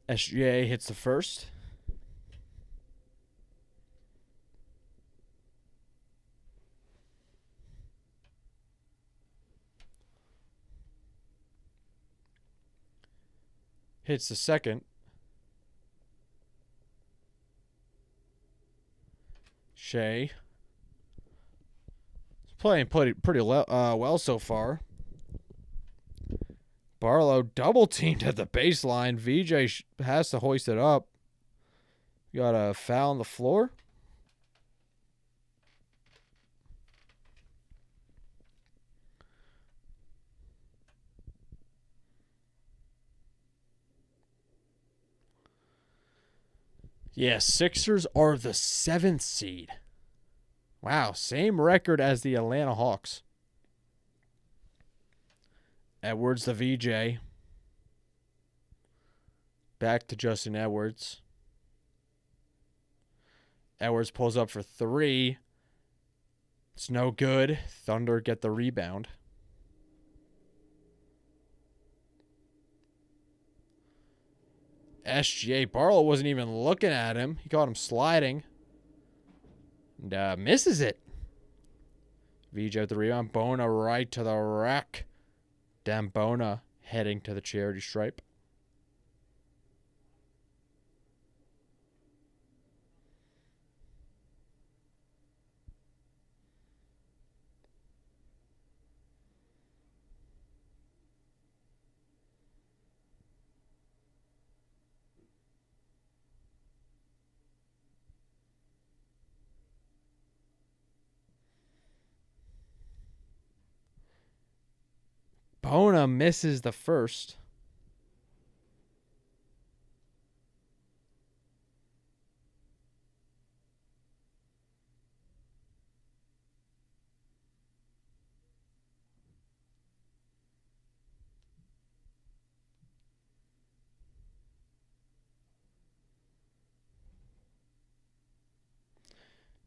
SGA hits the first. Hits the second. Shea. He's playing pretty well so far. Barlow double teamed at the baseline. VJ has to hoist it up. Got a foul on the floor. Yeah, Sixers are the 7th seed. Wow, same record as the Atlanta Hawks. Edwards, the VJ. Back to Justin Edwards. Edwards pulls up for 3. It's no good. Thunder get the rebound. SGA. Barlow wasn't even looking at him. He caught him sliding. And misses it. VJ with the rebound. Bona right to the rack. Damn, Bona heading to the charity stripe. Bona misses the first.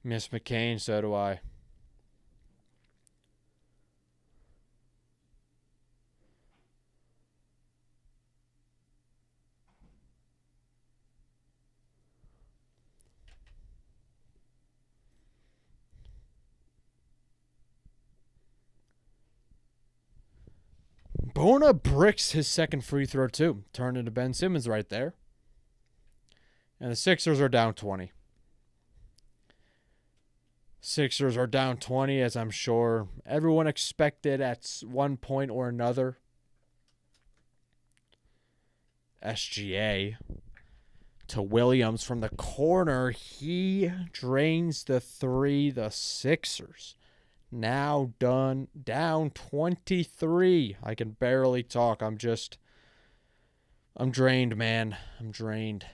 Miss McCain, so do I. Bona bricks his second free throw, too. Turned into Ben Simmons right there. And the Sixers are down 20. Sixers are down 20, as I'm sure everyone expected at one point or another. SGA to Williams from the corner. He drains the three. The Sixers now down 23. I can barely talk. I'm drained, man. I'm drained.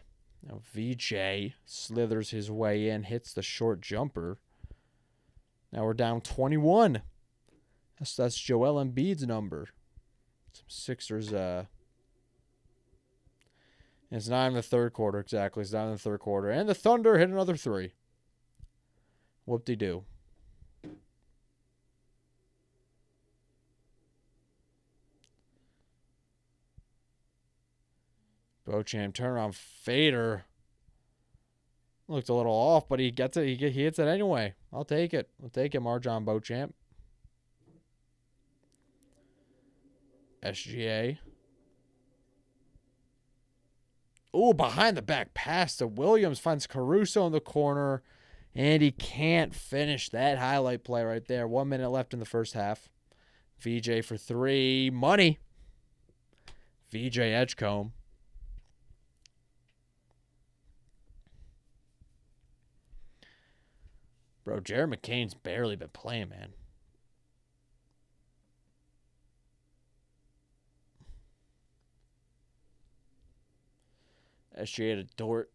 Now VJ slithers his way in, hits the short jumper. Now we're down 21. That's Joel Embiid's number. Some Sixers, it's not in the third quarter, exactly. It's not in the third quarter. And the Thunder hit another three. Whoop-de-doo. Beauchamp turnaround fader. Looked a little off, but he gets it. He hits it anyway. I'll take it. Marjon Beauchamp. SGA. Ooh, behind the back pass to Williams. Finds Caruso in the corner. And he can't finish that highlight play right there. 1 minute left in the first half. VJ for three. Money. VJ Edgecombe. Bro, Jared McCain's barely been playing, man. SGA to Dort.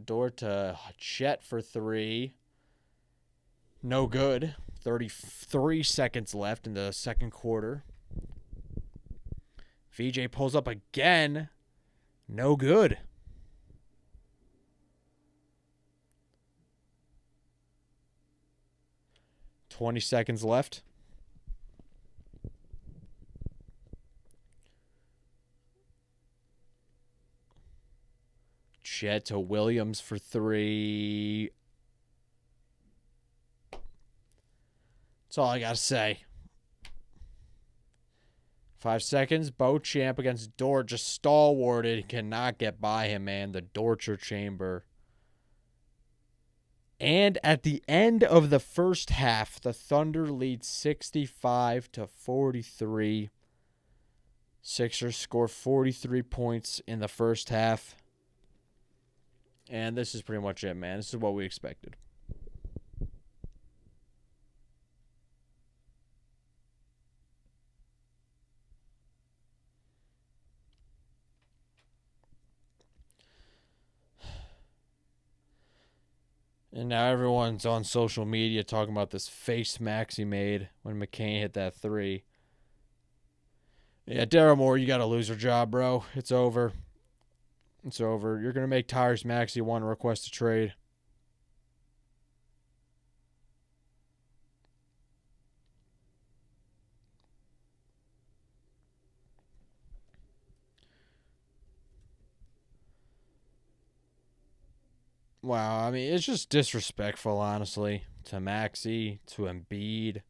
Dort to Chet for three. No good. 33 seconds left in the second quarter. VJ pulls up again. No good. $20 seconds left. Chet to Williams for three. That's all I got to say. 5 seconds. Beauchamp against Dort. Just stalwarted. Cannot get by him, man. The torture chamber. And at the end of the first half, the Thunder lead 65-43. Sixers score 43 points in the first half. And this is pretty much it, man. This is what we expected. And now everyone's on social media talking about this face max he made when McCain hit that three. Yeah, Daryl Moore, you got a loser job, bro. It's over. It's over. You're going to make Tyrese Maxey want to request a trade. Wow, I mean, it's just disrespectful, honestly, to Maxey, to Embiid.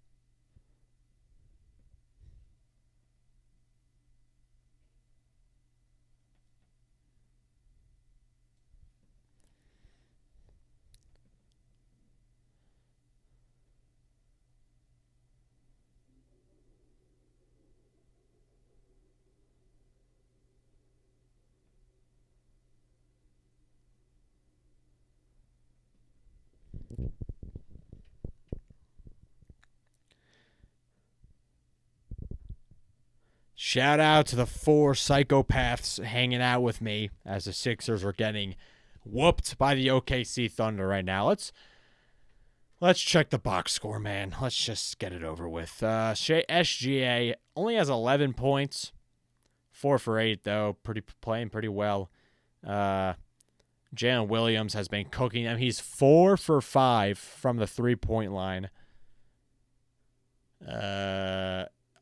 Shout out to the 4 psychopaths hanging out with me as the Sixers are getting whooped by the OKC Thunder right now. Let's check the box score, man. Let's just get it over with. SGA only has 11 points. 4 for 8, though. Playing pretty well. Jalen Williams has been cooking them. He's 4 for 5 from the 3-point line.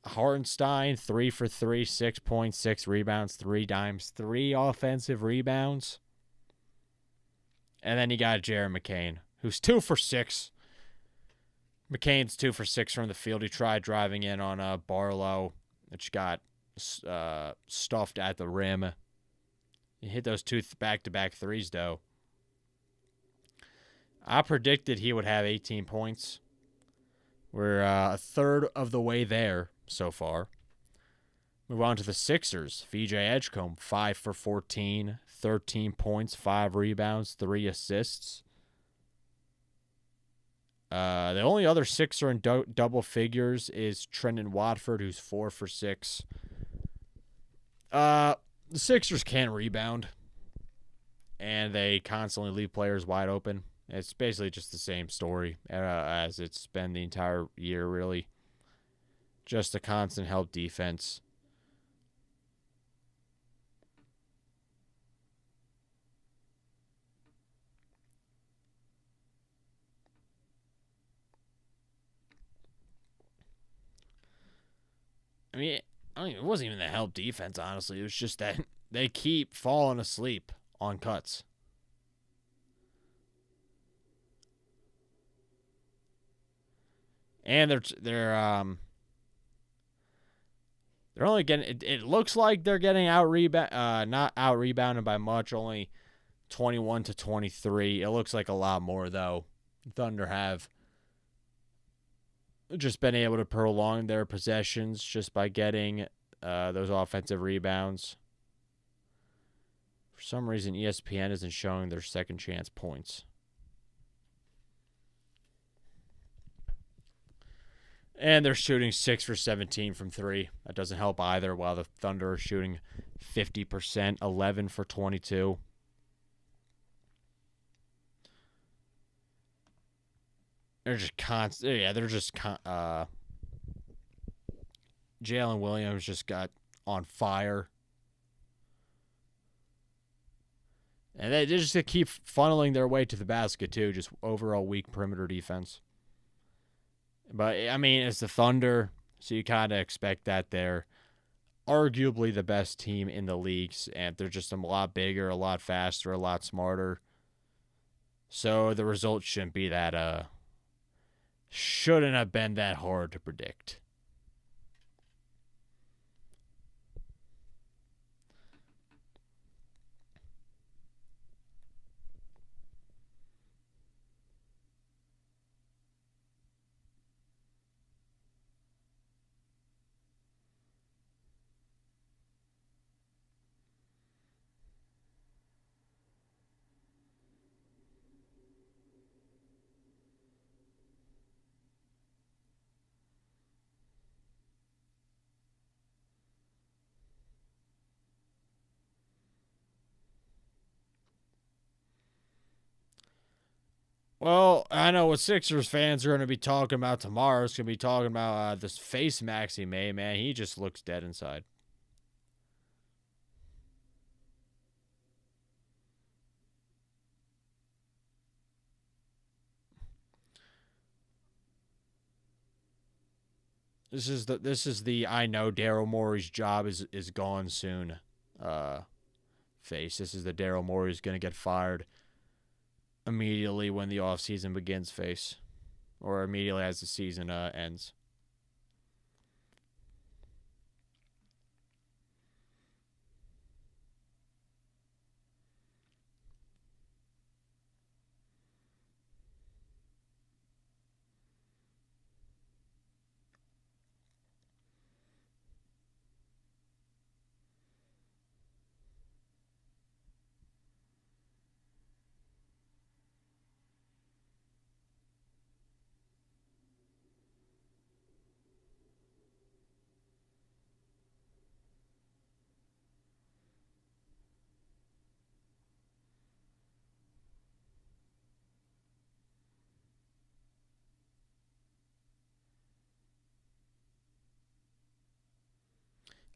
Hartenstein, 3 for 3, 6 points, 6 rebounds, 3 dimes, 3 offensive rebounds. And then you got Jared McCain, who's 2 for 6. McCain's 2 for 6 from the field. He tried driving in on Barlow, which got stuffed at the rim. He hit those 2 back-to-back threes, though. I predicted he would have 18 points. We're a third of the way there so far. Move on to the Sixers. VJ Edgecombe, 5 for 14, 13 points, 5 rebounds, 3 assists. The only other Sixer in double figures is Trendon Watford, who's 4 for 6. The Sixers can't rebound, and they constantly leave players wide open. It's basically just the same story as it's been the entire year, really. Just a constant help defense. I mean, it wasn't even the help defense, honestly. It was just that they keep falling asleep on cuts. And they're only getting. It looks like they're getting not out rebounded by much, only 21 to 23. It looks like a lot more though. Thunder have just been able to prolong their possessions just by getting those offensive rebounds. For some reason, ESPN isn't showing their second chance points. And they're shooting 6 for 17 from 3. That doesn't help either, while the Thunder are shooting 50%, 11 for 22. They're just constant. Yeah, they're just Jalen Williams just got on fire. And they just keep funneling their way to the basket, too. Just overall weak perimeter defense. But, I mean, it's the Thunder, so you kind of expect that they're arguably the best team in the leagues, and they're just a lot bigger, a lot faster, a lot smarter. So the result shouldn't be that, shouldn't have been that hard to predict. Well, I know what Sixers fans are going to be talking about tomorrow. It's going to be talking about this face mask he made, man. He just looks dead inside. This is the I know Daryl Morey's job is gone soon face. This is the Daryl Morey's going to get fired immediately when the offseason begins face, or immediately as the season ends.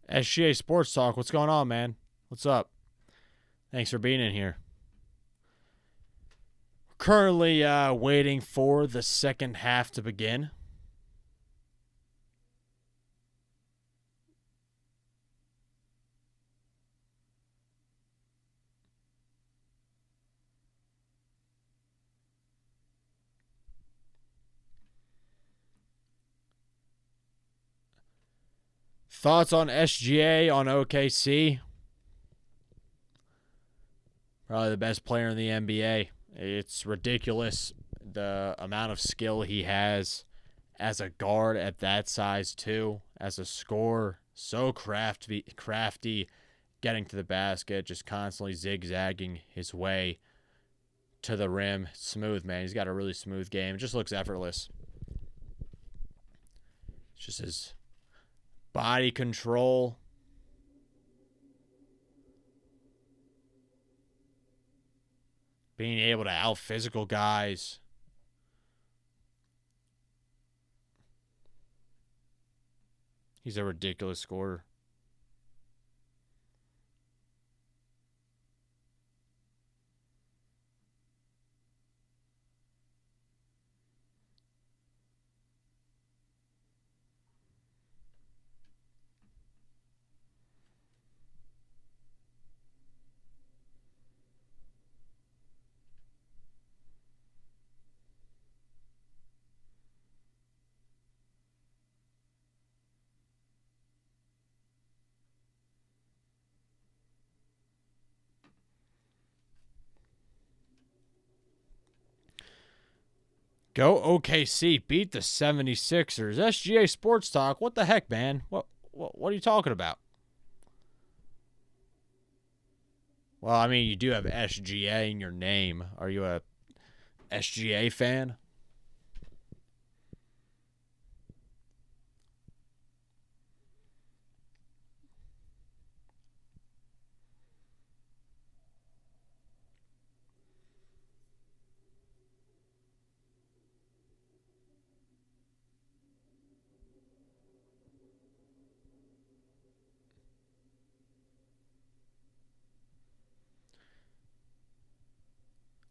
SGA Sports Talk, what's going on, man? What's up? Thanks for being in here. Currently waiting for the second half to begin. Thoughts on SGA on OKC? Probably the best player in the NBA. It's ridiculous the amount of skill he has as a guard at that size too, as a scorer. So crafty, getting to the basket, just constantly zigzagging his way to the rim. Smooth, man. He's got a really smooth game. It just looks effortless. It's just his body control. Being able to out-physical guys. He's a ridiculous scorer. Go OKC, beat the 76ers. SGA Sports Talk. What the heck, man? What are you talking about? Well, I mean, you do have SGA in your name. Are you a SGA fan?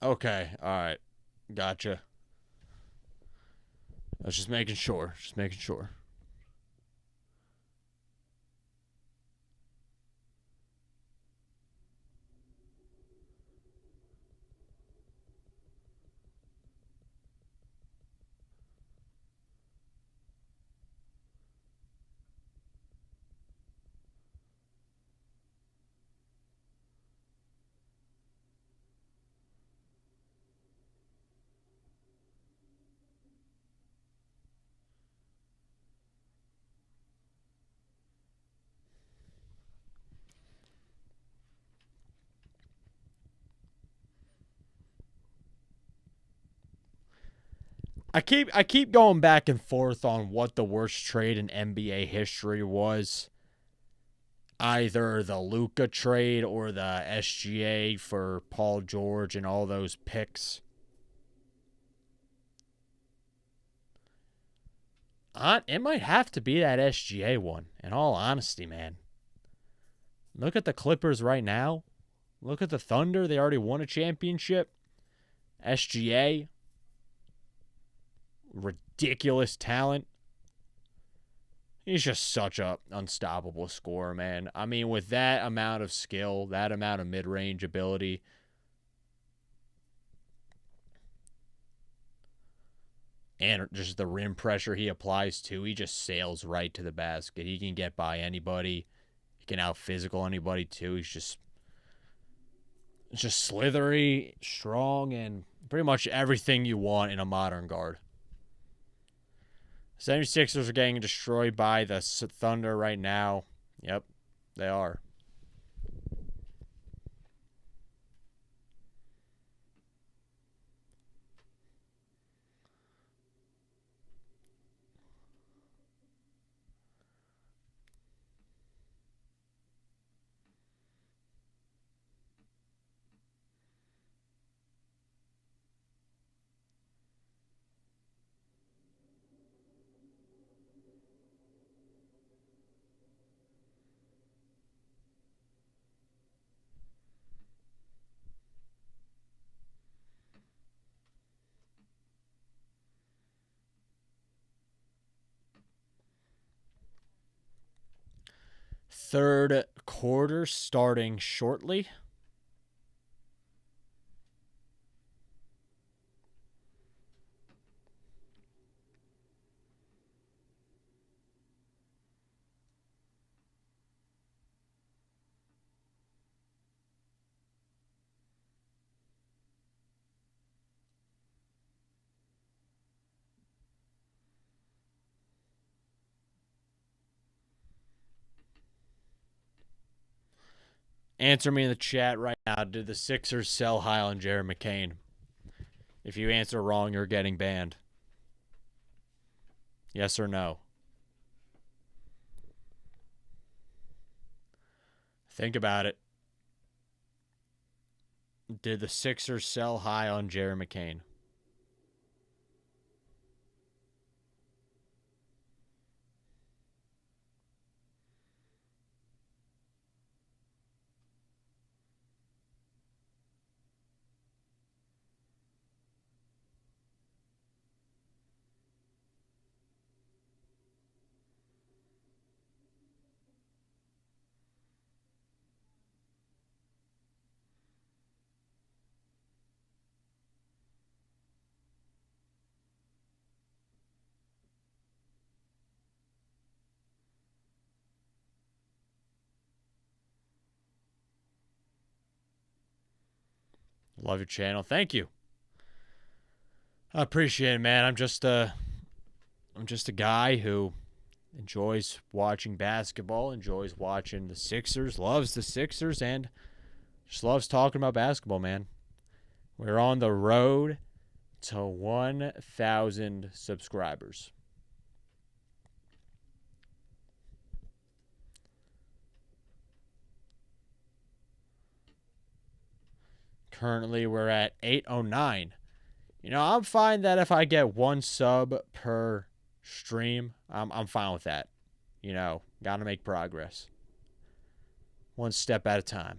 Okay, all right. Gotcha. I was just making sure. Just making sure. I keep going back and forth on what the worst trade in NBA history was. Either the Luka trade or the SGA for Paul George and all those picks. It might have to be that SGA one, in all honesty, man. Look at the Clippers right now. Look at the Thunder. They already won a championship. SGA, ridiculous talent. He's just such a unstoppable scorer, man. I mean, with that amount of skill, that amount of mid-range ability, and just the rim pressure he applies to, he just sails right to the basket. He can get by anybody. He can out-physical anybody, too. He's just slithery, strong, and pretty much everything you want in a modern guard. 76ers are getting destroyed by the Thunder right now. Yep, they are. Third quarter starting shortly. Answer me in the chat right now. Did the Sixers sell high on Jared McCain? If you answer wrong, you're getting banned. Yes or no? Think about it. Did the Sixers sell high on Jared McCain? Love your channel. Thank you. I appreciate it, man. I'm just a guy who enjoys watching basketball, enjoys watching the Sixers, loves the Sixers, and just loves talking about basketball, man. We're on the road to 1,000 subscribers. Currently, we're at 809. You know, I'm fine that if I get 1 sub per stream, I'm fine with that. You know, got to make progress. 1 step at a time.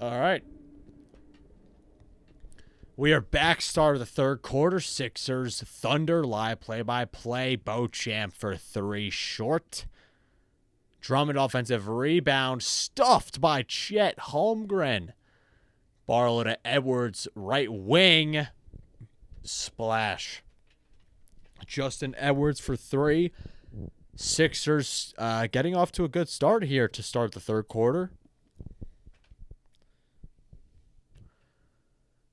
All right. We are back, start of the third quarter. Sixers, Thunder, live play-by-play. Beauchamp for 3 short. Drummond offensive rebound, stuffed by Chet Holmgren. Barlow to Edwards, right wing. Splash. Justin Edwards for 3. Sixers getting off to a good start here to start the third quarter.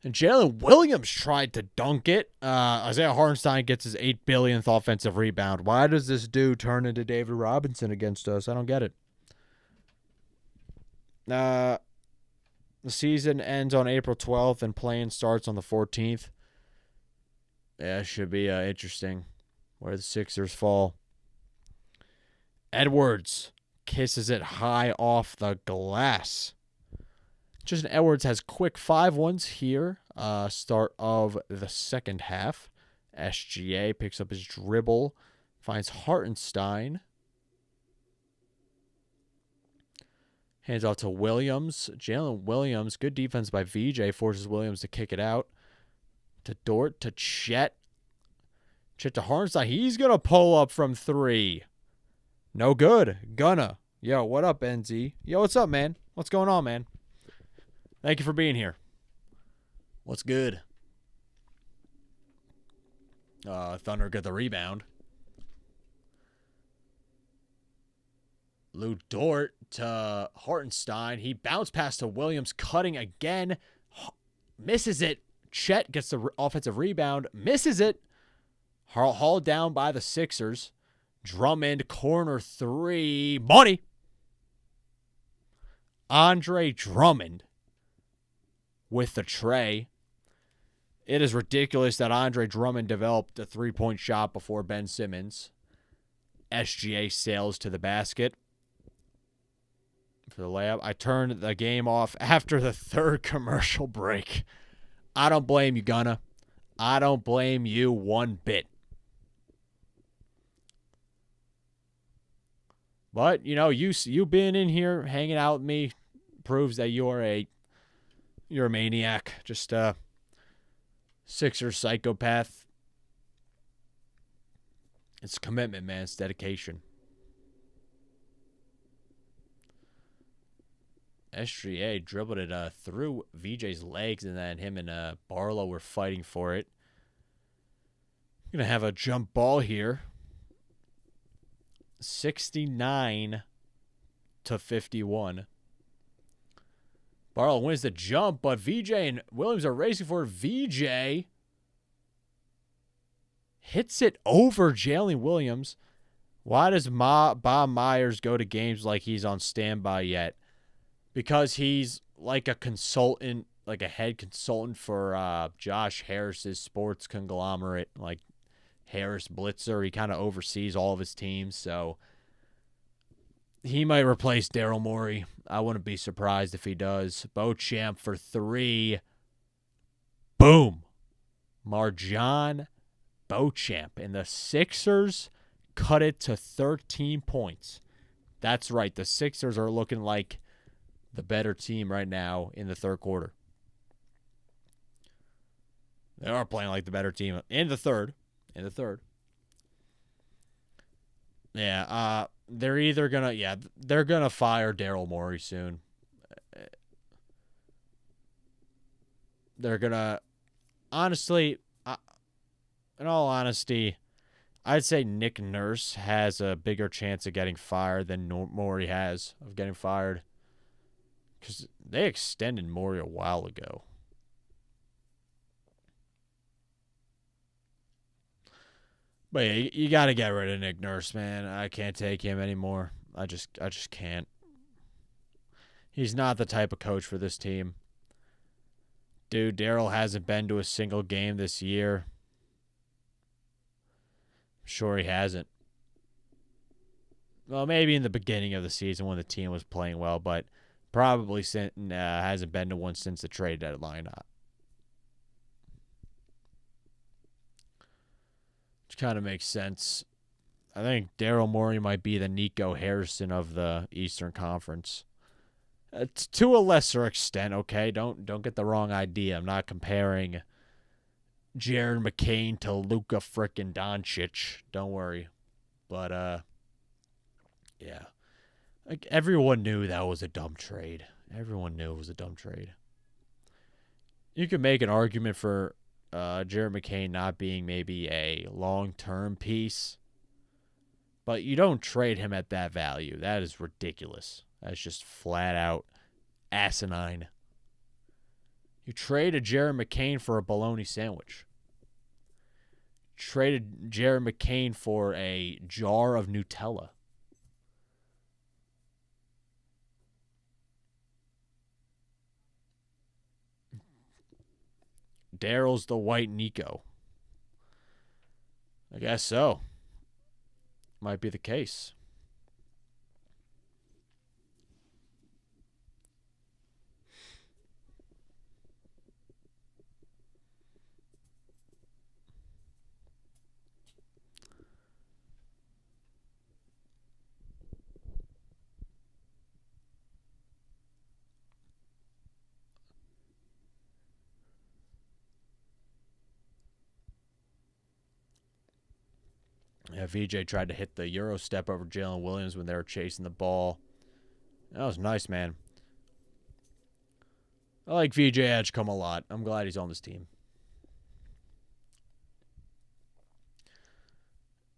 And Jalen Williams tried to dunk it. Isaiah Hartenstein gets his 8 billionth offensive rebound. Why does this dude turn into David Robinson against us? I don't get it. The season ends on April 12th and playing starts on the 14th. Yeah, it should be interesting where the Sixers fall. Edwards kisses it high off the glass. Justin Edwards has quick 5-1s here. Start of the second half. SGA picks up his dribble. Finds Hartenstein. Hands off to Williams. Jalen Williams. Good defense by VJ. Forces Williams to kick it out. To Dort. To Chet. Chet to Hartenstein. He's going to pull up from 3. No good. Gonna. Yo, what up, NZ? Yo, what's up, man? What's going on, man? Thank you for being here. What's good? Thunder get the rebound. Lou Dort to Hartenstein. He bounced past to Williams, cutting again. Misses it. Chet gets the offensive rebound. Misses it. Hauled down by the Sixers. Drummond, corner 3. Money. Andre Drummond with the tray. It is ridiculous that Andre Drummond developed a 3-point shot before Ben Simmons. SGA sails to the basket for the layup. I turned the game off after the third commercial break. I don't blame you, Gunna. I don't blame you one bit. But, you being in here hanging out with me proves that you're a maniac. Just a Sixers psychopath. It's commitment, man. It's dedication. SGA dribbled it through VJ's legs, and then him and Barlow were fighting for it. Going to have a jump ball here. 69-51. Barlow wins the jump, but VJ and Williams are racing for it. VJ hits it over Jalen Williams. Why does Bob Myers go to games like he's on standby yet? Because he's like a consultant, like a head consultant for Josh Harris's sports conglomerate, like Harris Blitzer. He kind of oversees all of his teams, so he might replace Daryl Morey. I wouldn't be surprised if he does. Beauchamp for 3. Boom. Marjan Beauchamp. And the Sixers cut it to 13 points. That's right. The Sixers are looking like the better team right now in the third quarter. They are playing like the better team in the third. Yeah, they're either they're gonna fire Daryl Morey soon. They're gonna, honestly, in all honesty, I'd say Nick Nurse has a bigger chance of getting fired than Morey has of getting fired, because they extended Morey a while ago. But yeah, you got to get rid of Nick Nurse, man. I can't take him anymore. I just can't. He's not the type of coach for this team. Dude, Daryl hasn't been to a single game this year. I'm sure he hasn't. Well, maybe in the beginning of the season when the team was playing well, but probably hasn't been to one since the trade deadline. Which kind of makes sense. I think Daryl Morey might be the Nico Harrison of the Eastern Conference. To a lesser extent, okay? Don't get the wrong idea. I'm not comparing Jared McCain to Luka frickin' Doncic. Don't worry. But, yeah. Like, everyone knew that was a dumb trade. Everyone knew it was a dumb trade. You could make an argument for Jared McCain not being maybe a long-term piece, but you don't trade him at that value. That is ridiculous. That's just flat out asinine. You traded Jared McCain for a bologna sandwich. Traded Jared McCain for a jar of Nutella. Daryl's the white Nico. I guess so. Might be the case. Yeah, VJ tried to hit the Euro step over Jalen Williams when they were chasing the ball. That was nice, man. I like VJ Edgecombe a lot. I'm glad he's on this team.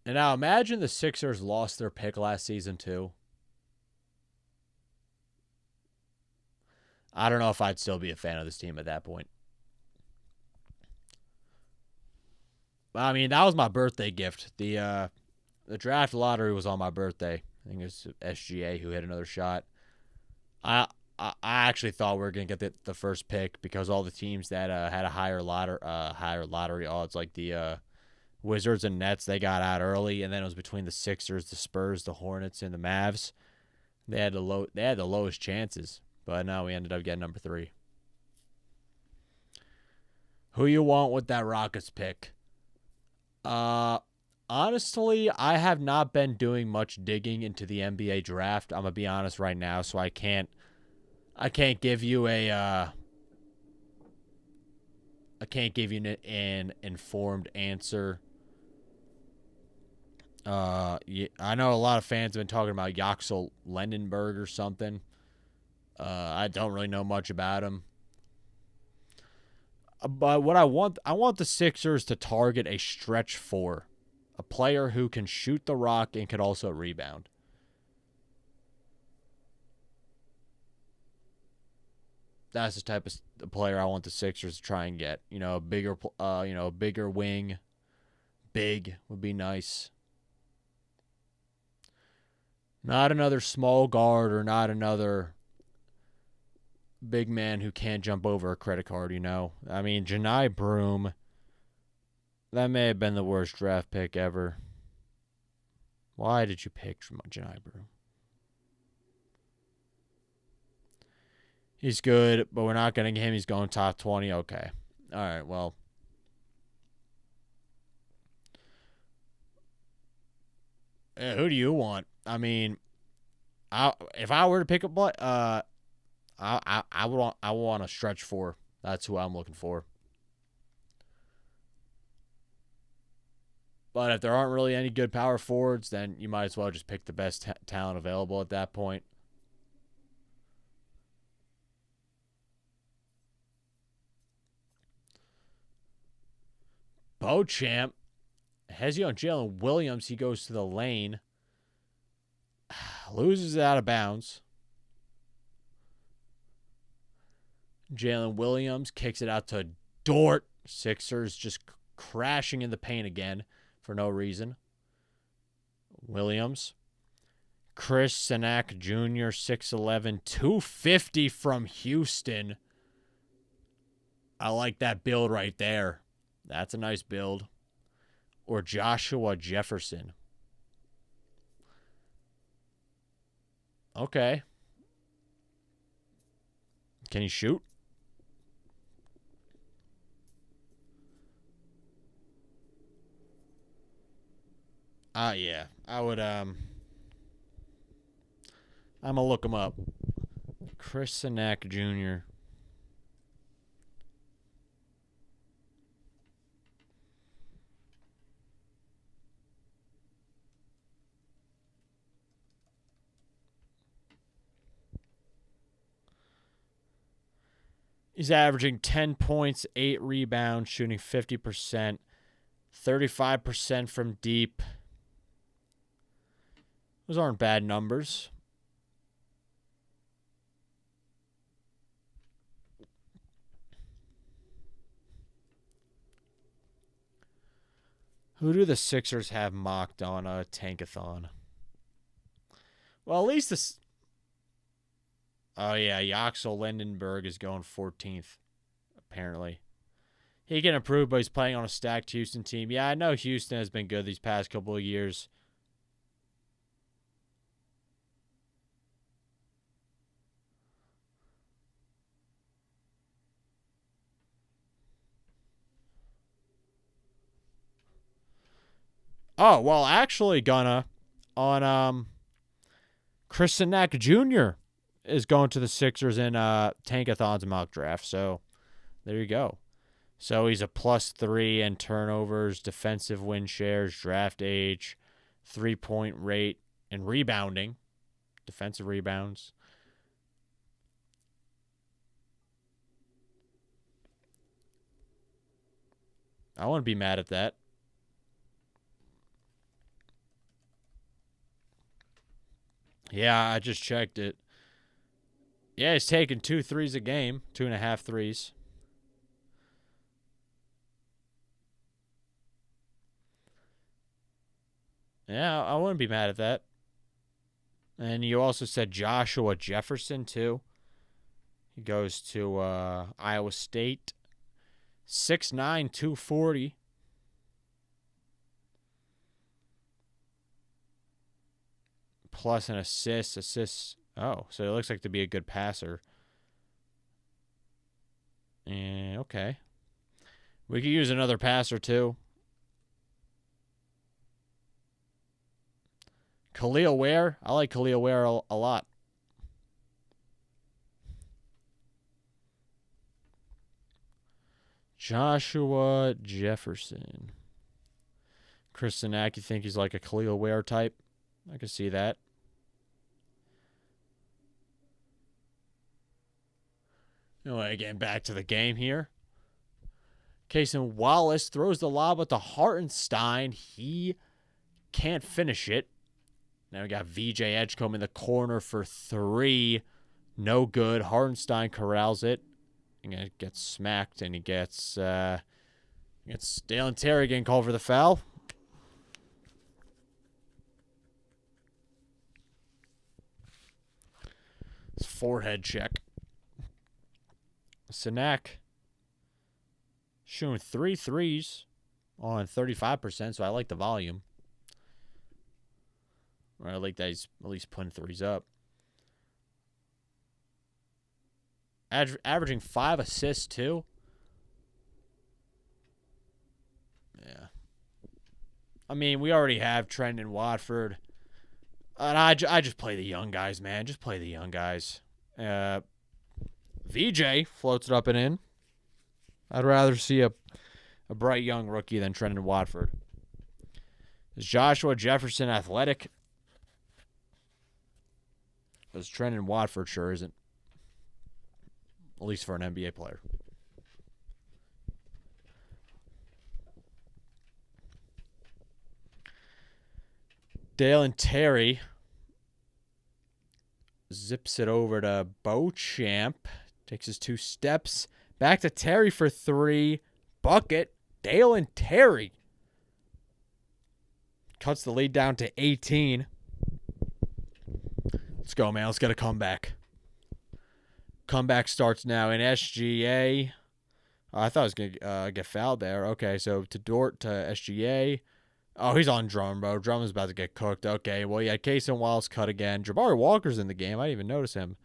And now imagine the Sixers lost their pick last season too. I don't know if I'd still be a fan of this team at that point. I mean, that was my birthday gift. The draft lottery was on my birthday. I think it was SGA who hit another shot. I actually thought we were gonna get the first pick because all the teams that had a higher lottery odds, like the Wizards and Nets, they got out early, and then it was between the Sixers, the Spurs, the Hornets, and the Mavs. They had the lowest chances, but now we ended up getting number 3. Who you want with that Rockets pick? Honestly, I have not been doing much digging into the NBA draft. I'm gonna be honest right now, so I can't give you an informed answer. Yeah, I know a lot of fans have been talking about Yaxel Lendenberg or something. I don't really know much about him. But what I want the Sixers to target a stretch 4, a player who can shoot the rock and could also rebound. That's the type of player I want the Sixers to try and get. A bigger wing. Big would be nice. Not another small guard or not another big man who can't jump over a credit card, I mean, Janai Broom, that may have been the worst draft pick ever. Why did you pick Janai Broom? He's good, but we're not getting him. He's going top 20. Okay. All right, well. Who do you want? I mean, if I were to pick a I want a stretch 4. That's who I'm looking for. But if there aren't really any good power forwards, then you might as well just pick the best talent available at that point. Beauchamp has you on Jalen Williams. He goes to the lane. Loses it out of bounds. Jalen Williams kicks it out to Dort. Sixers just crashing in the paint again for no reason. Williams. Chris Sinak Jr., 6'11", 250 from Houston. I like that build right there. That's a nice build. Or Joshua Jefferson. Okay. Can he shoot? Yeah. I would, I'm going to look him up. Chris Sinak Jr. He's averaging 10 points, 8 rebounds, shooting 50%, 35% from deep. Those aren't bad numbers. Who do the Sixers have mocked on a tankathon? Well, at least this. Oh, yeah. Yaxel Lendenberg is going 14th, apparently. He can improve, but he's playing on a stacked Houston team. Yeah, I know Houston has been good these past couple of years. Oh, well, actually, Chris Sinak Jr. is going to the Sixers in Tankathon's mock draft. So, there you go. So, he's a +3 in turnovers, defensive win shares, draft age, 3-point rate, and rebounding. Defensive rebounds. I wouldn't be mad at that. Yeah, I just checked it. Yeah, he's taking 2 threes a game, 2.5 threes. Yeah, I wouldn't be mad at that. And you also said Joshua Jefferson, too. He goes to Iowa State. 6'9", 240. plus an assist. Assists. Oh, so it looks like to be a good passer. And okay. We could use another passer too. Khalil Ware. I like Khalil Ware a lot. Joshua Jefferson. Chris Sinak, you think he's like a Khalil Ware type? I can see that. Anyway, getting back to the game here. Cason Wallace throws the lob at the Hartenstein. He can't finish it. Now we got VJ Edgecombe in the corner for 3. No good. Hartenstein corrals it. And it gets smacked, and he gets Dalen Terry getting called for the foul. It's forehead check. Sinak shooting 3 threes on 35%, so I like the volume. Or I like that he's at least putting threes up. Averaging 5 assists, too. Yeah. I mean, we already have Trent and Watford. And I just play the young guys, man. Just play the young guys. VJ floats it up and in. I'd rather see a bright young rookie than Trent and Watford. Is Joshua Jefferson athletic? Because Trent and Watford sure isn't. At least for an NBA player. Dalen Terry zips it over to Beauchamp. Takes his 2 steps. Back to Terry for 3. Bucket. Dalen Terry cuts the lead down to 18. Let's go, man. Let's get a comeback. Comeback starts now in SGA. I thought I was going to get fouled there. Okay, so to Dort to SGA. Oh, he's on Drum, bro. Drum is about to get cooked. Okay, well, yeah, Cason Wallace cut again. Jabari Walker's in the game. I didn't even notice him.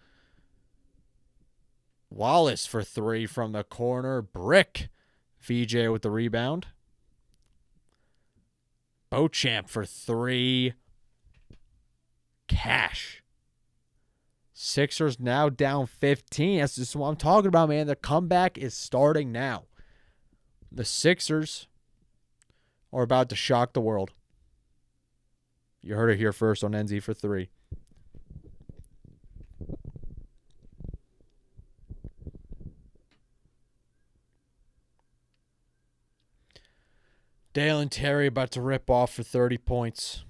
Wallace for 3 from the corner. Brick. VJ with the rebound. Beauchamp for 3. Cash. Sixers now down 15. That's just what I'm talking about, man. The comeback is starting now. The Sixers are about to shock the world. You heard it here first on NZ for 3. Dalen Terry about to rip off for 30 points.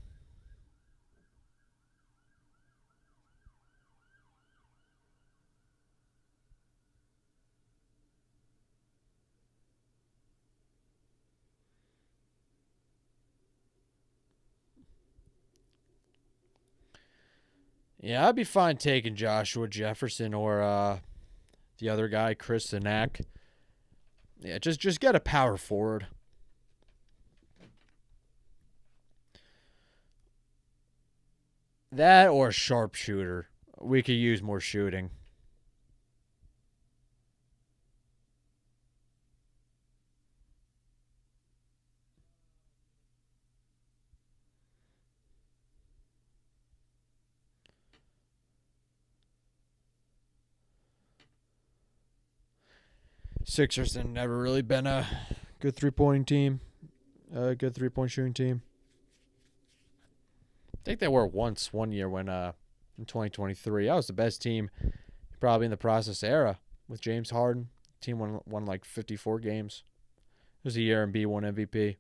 Yeah, I'd be fine taking Joshua Jefferson or the other guy, Chris Sinak. Yeah, just get a power forward. That or a sharpshooter. We could use more shooting. Sixers have never really been a good three-point team. A good three-point shooting team. I think they were once one year when in 2023. That was the best team probably in the process era with James Harden. Team won like 54 games. It was a year Embiid won MVP.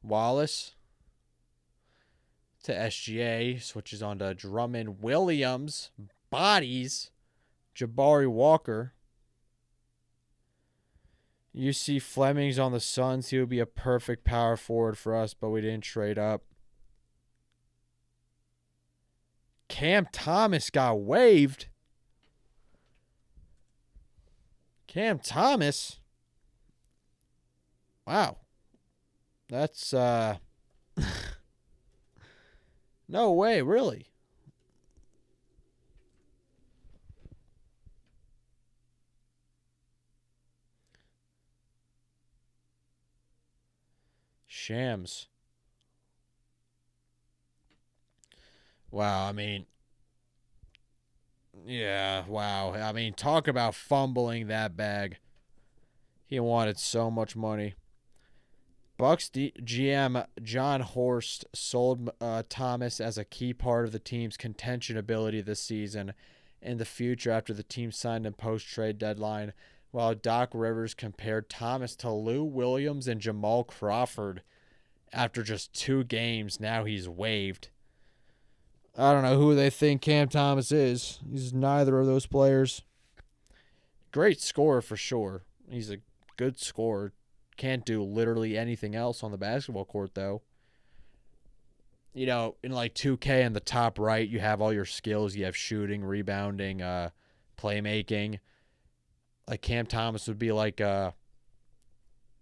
Wallace to SGA. Switches on to Drummond. Williams. Bodies. Jabari Walker. You see Fleming's on the Suns. He would be a perfect power forward for us, but we didn't trade up. Cam Thomas got waived. Cam Thomas. Wow. That's no way, really. Shams. Wow, I mean, yeah, wow. I mean, talk about fumbling that bag. He wanted so much money. GM John Horst sold Thomas as a key part of the team's contention ability this season and the future after the team signed him post-trade deadline, while Doc Rivers compared Thomas to Lou Williams and Jamal Crawford after just 2 games. Now he's waived. I don't know who they think Cam Thomas is. He's neither of those players. Great scorer for sure. He's a good scorer. Can't do literally anything else on the basketball court, though. You know, in like 2K in the top right, you have all your skills. You have shooting, rebounding, playmaking. Like Cam Thomas would be like an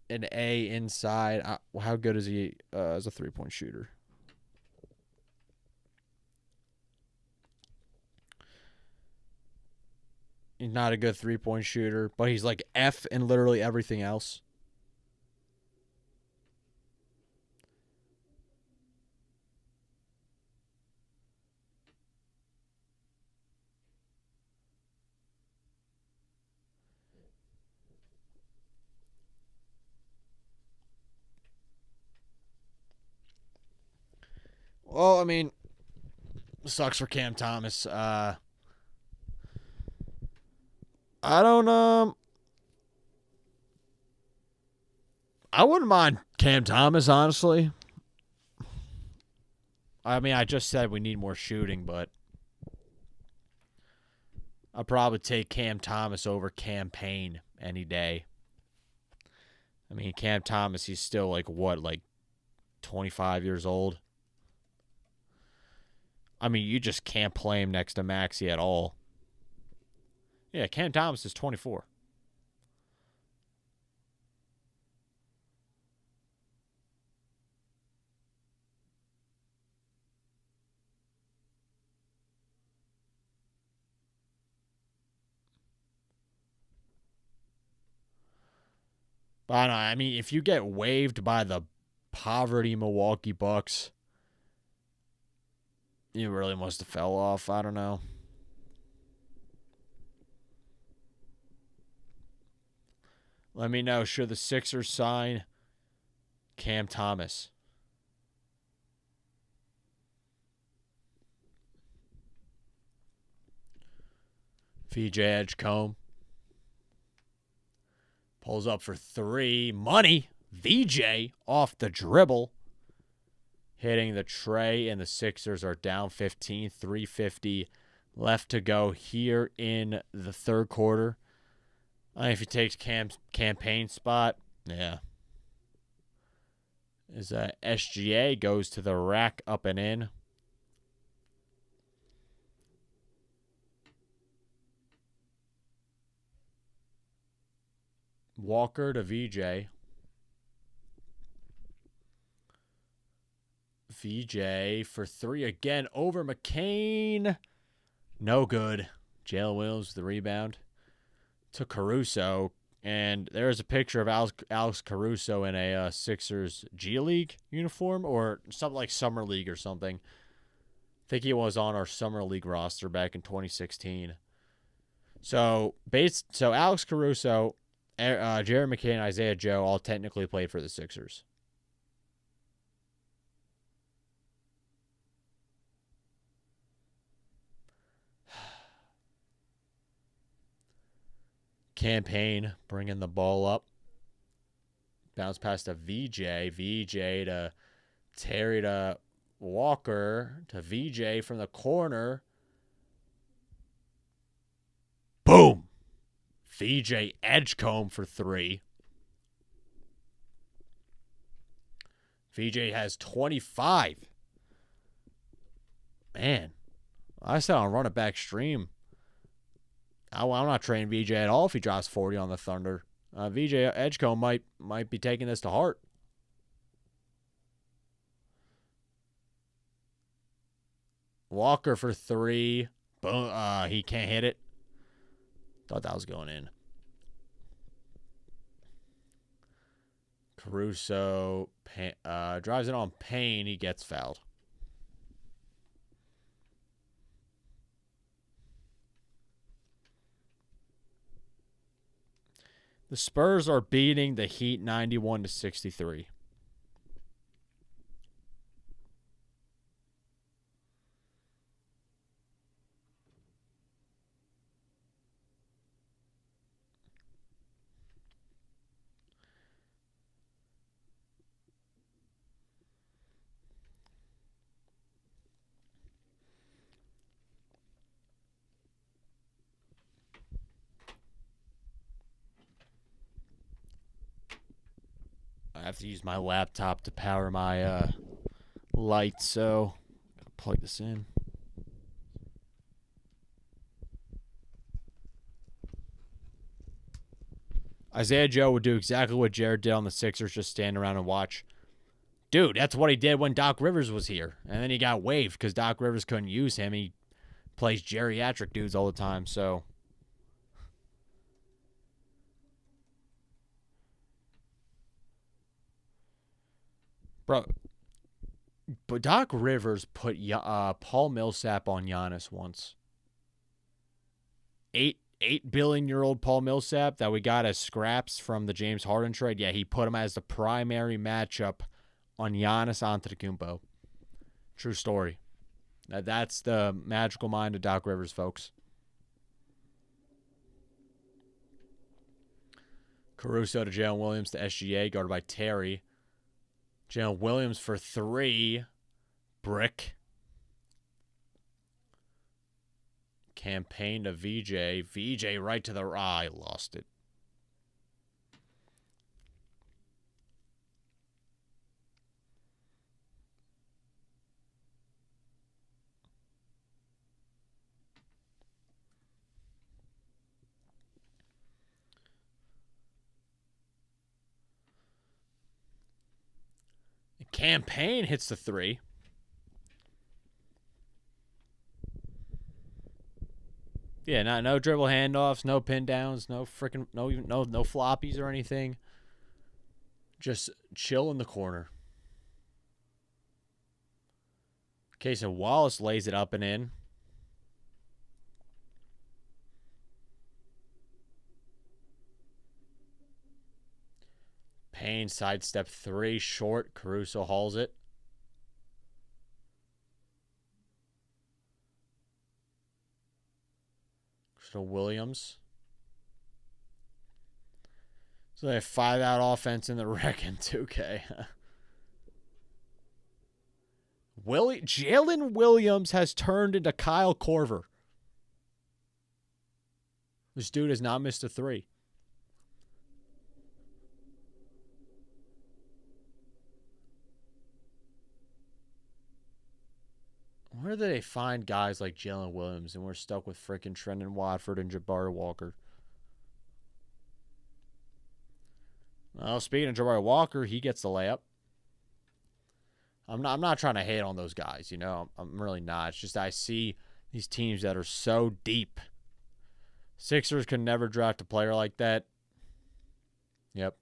A inside. How good is he as a three-point shooter? He's not a good three-point shooter, but he's like F in literally everything else. Well, I mean, sucks for Cam Thomas. I don't I wouldn't mind Cam Thomas, honestly. I mean, I just said we need more shooting, but I'll probably take Cam Thomas over Cam Payne any day. I mean, Cam Thomas, he's still like 25 years old. I mean, you just can't play him next to Maxey at all. Yeah, Cam Thomas is 24. But I don't know. I mean, if you get waived by the poverty Milwaukee Bucks, you really must have fell off. I don't know. Let me know. Should the Sixers sign Cam Thomas? VJ Edgecombe pulls up for 3. Money. VJ off the dribble. Hitting the tray, and the Sixers are down 15, 3:50 left to go here in the third quarter. If he takes campaign spot, yeah. Is SGA goes to the rack up and in. Walker to VJ. VJ for 3 again over McCain. No good. Jalen Williams the rebound to Caruso. And there's a picture of Alex Caruso in a Sixers G League uniform or something like Summer League or something. I think he was on our Summer League roster back in 2016. So Alex Caruso, Jared McCain, and Isaiah Joe all technically played for the Sixers. Campaign bringing the ball up. Bounce pass to VJ. VJ to Terry to Walker to VJ from the corner. Boom. VJ Edgecombe for 3. VJ has 25. Man, I said on Run It Back stream, I'm not trading VJ at all if he drops 40 on the Thunder. VJ Edgecombe might be taking this to heart. Walker for 3. Boom. He can't hit it. Thought that was going in. Caruso drives it on Payne. He gets fouled. The Spurs are beating the Heat 91-63. I have to use my laptop to power my light, so gotta plug this in. Isaiah Joe would do exactly what Jared did on the Sixers, just stand around and watch. Dude, that's what he did when Doc Rivers was here. And then he got waived because Doc Rivers couldn't use him. He plays geriatric dudes all the time, so... Bro, but Doc Rivers put Paul Millsap on Giannis once. 8 billion-year-old Paul Millsap that we got as scraps from the James Harden trade. Yeah, he put him as the primary matchup on Giannis Antetokounmpo. True story. That's the magical mind of Doc Rivers, folks. Caruso to Jalen Williams to SGA, guarded by Terry. Jalen Williams for 3. Brick. Campaign to VJ. VJ right to the... I lost it. Campaign hits the 3. Yeah, no dribble handoffs, no pin downs, no floppies or anything. Just chill in the corner. Okay, so Wallace lays it up and in. Payne sidestep 3, short. Caruso hauls it. So Williams. So they have 5-out offense in the rec in 2K. Jalen Williams has turned into Kyle Korver. This dude has not missed a 3. Where do they find guys like Jalen Williams and we're stuck with frickin' Trendon Watford and Jabari Walker? Well, speaking of Jabari Walker, he gets the layup. I'm not trying to hate on those guys, you know. I'm really not. It's just I see these teams that are so deep. Sixers could never draft a player like that. Yep.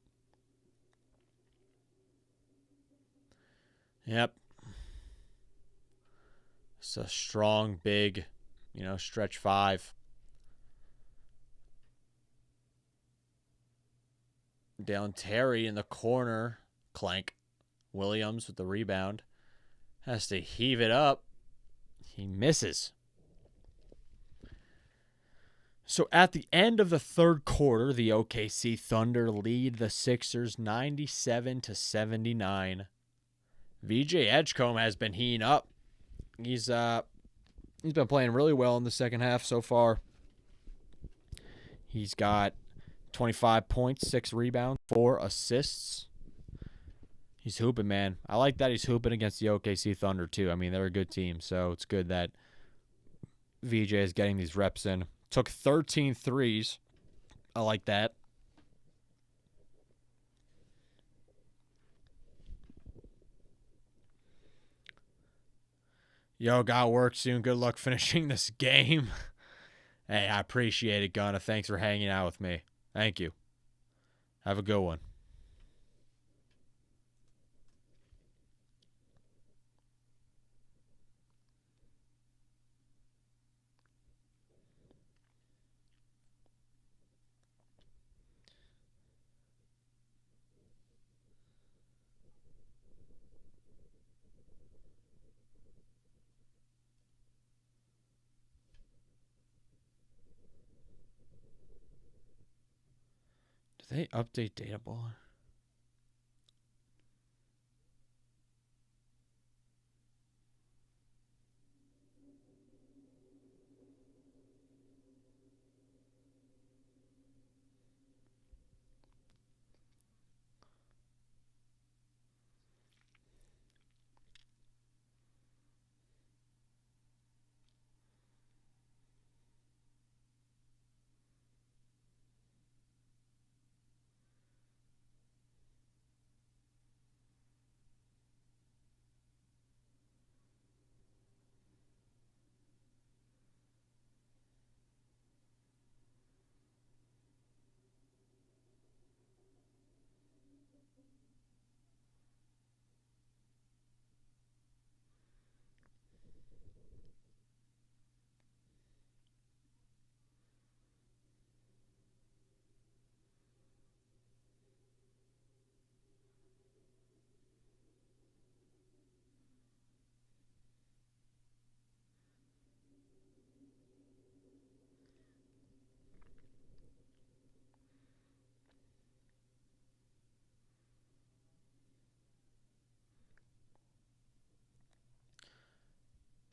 It's a strong, big, stretch 5. Down Terry in the corner. Clank. Williams with the rebound. Has to heave it up. He misses. So at the end of the third quarter, the OKC Thunder lead the Sixers 97-79. VJ Edgecombe has been heating up. He's been playing really well in the second half so far. He's got 25 points, 6 rebounds, 4 assists. He's hooping, man. I like that he's hooping against the OKC Thunder, too. I mean, they're a good team, so it's good that VJ is getting these reps in. Took 13 threes. I like that. Yo, got work soon. Good luck finishing this game. Hey, I appreciate it, Gunna. Thanks for hanging out with me. Thank you. Have a good one. Do they update data ball?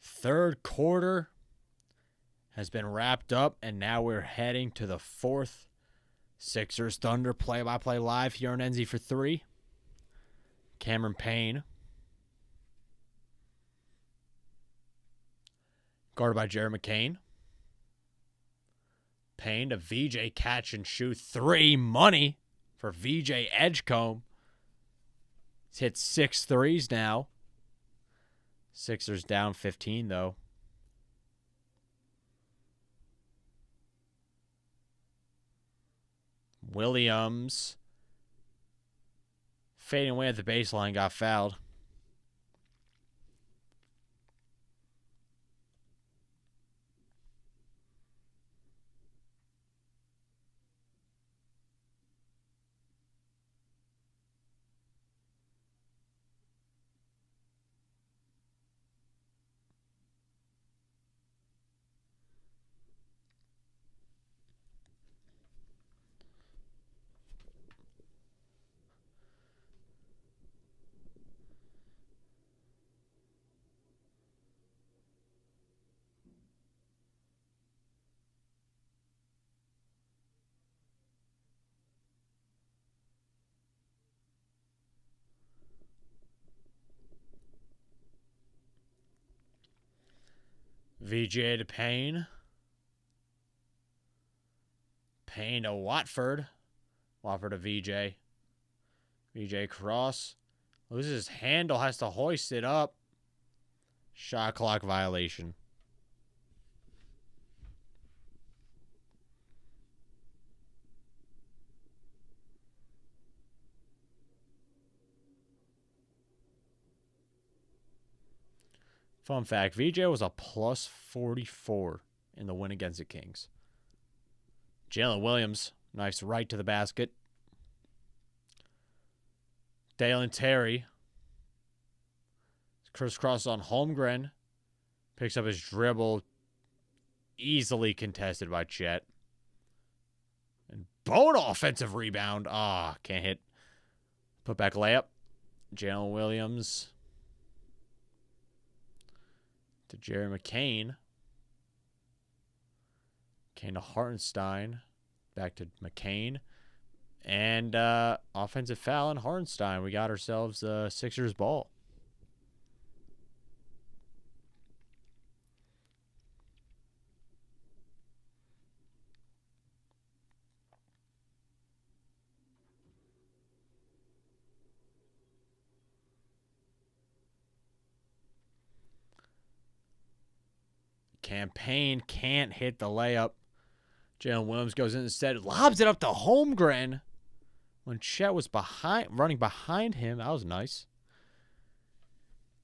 Third quarter has been wrapped up, and now we're heading to the fourth. Sixers Thunder play-by-play live here on NZ for 3. Cameron Payne, guarded by Jared McCain. Payne to VJ catch and shoot 3. Money for VJ Edgecombe. He's hit 6 threes now. Sixers down 15, though. Williams fading away at the baseline, got fouled. VJ to Payne. Payne to Watford. Watford to VJ. VJ cross. Loses his handle. Has to hoist it up. Shot clock violation. Fun fact, VJ was a plus 44 in the win against the Kings. Jalen Williams, nice right to the basket. Dalen Terry. Crisscross on Holmgren. Picks up his dribble. Easily contested by Chet. And Bono offensive rebound. Can't hit. Put back layup. Jalen Williams. To Jerry McCain. Kane to Hartenstein. Back to McCain. And offensive foul on Hartenstein. We got ourselves a Sixers ball. Campaign can't hit the layup. Jalen Williams goes in instead, lobs it up to Holmgren when Chet was running behind him. That was nice.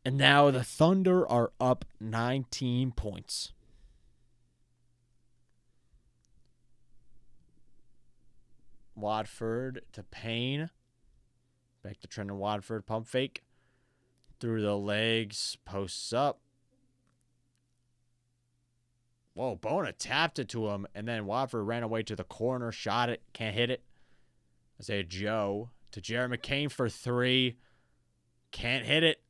And now the Thunder are up 19 points. Watford to Payne. Back to Trenton Watford. Pump fake. Through the legs. Posts up. Whoa, Bona tapped it to him. And then Watford ran away to the corner. Shot it. Can't hit it. Isaiah Joe to Jared McCain for 3. Can't hit it.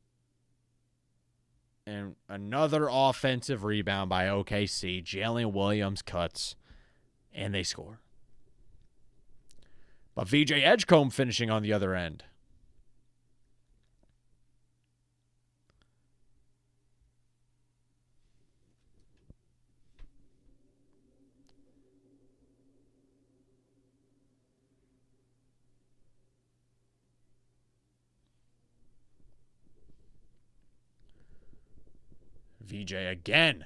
And another offensive rebound by OKC. Jalen Williams cuts. And they score. But VJ Edgecombe finishing on the other end. VJ again.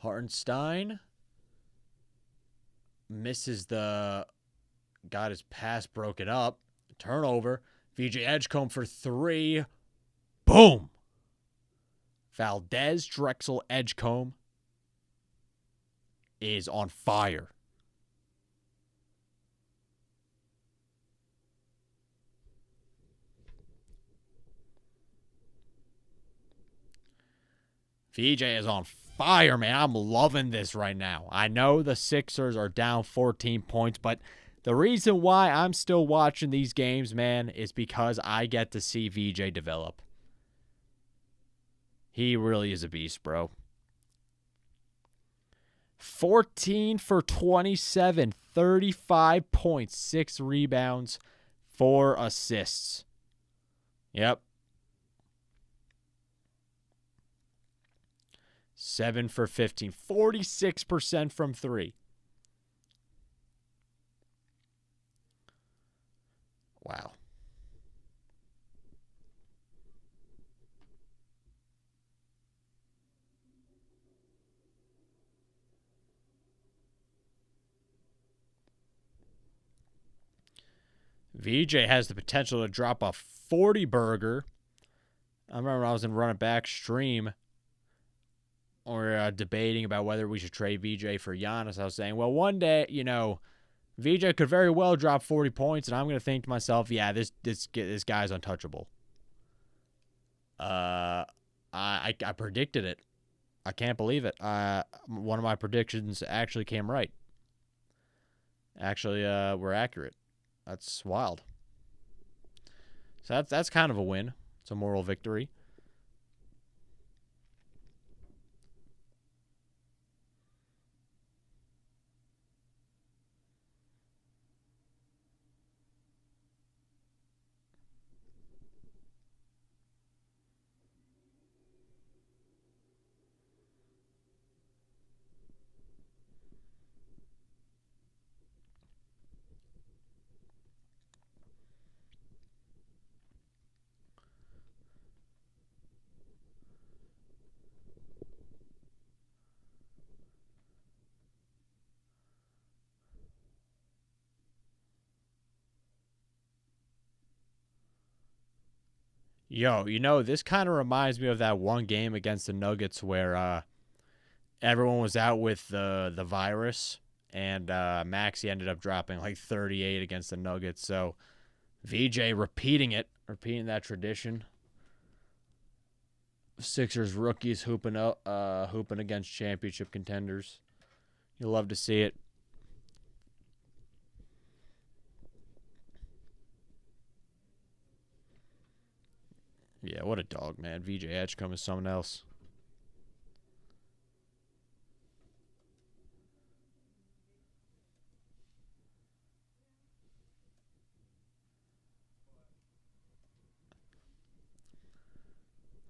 Hartenstein misses got his pass broken up. Turnover. VJ Edgecombe for 3. Boom. Valdez Drexel Edgecombe is on fire. VJ is on fire, man. I'm loving this right now. I know the Sixers are down 14 points, but the reason why I'm still watching these games, man, is because I get to see VJ develop. He really is a beast, bro. 14 for 27, 35 points, 6 rebounds, 4 assists. Yep. 7 for 15, 46% from 3. Wow. VJ has the potential to drop a 40 burger. I remember when I was in Run It Back stream, or debating about whether we should trade VJ for Giannis. I was saying, well, one day, VJ could very well drop 40 points, and I'm going to think to myself, yeah, this guy's untouchable. I predicted it. I can't believe it. One of my predictions actually came right. Actually, were accurate. That's wild. So that's kind of a win. It's a moral victory. Yo, this kind of reminds me of that one game against the Nuggets where everyone was out with the virus, and Maxey ended up dropping like 38 against the Nuggets. So VJ repeating that tradition. Sixers rookies hooping against championship contenders. You love to see it. Yeah, what a dog, man. VJ Edgecombe is someone else.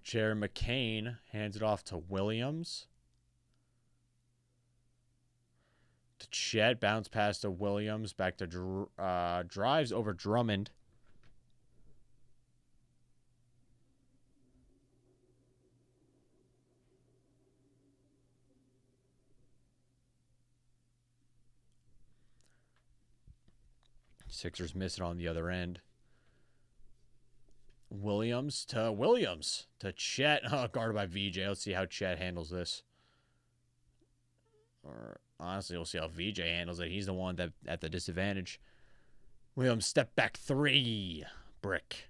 Jared McCain hands it off to Williams. To Chet, bounce pass to Williams. Back to drives over Drummond. Sixers missing on the other end. Williams to Chet. Oh, guarded by VJ. Let's see how Chet handles this. Or honestly, we'll see how VJ handles it. He's the one that at the disadvantage. Williams step back three. Brick.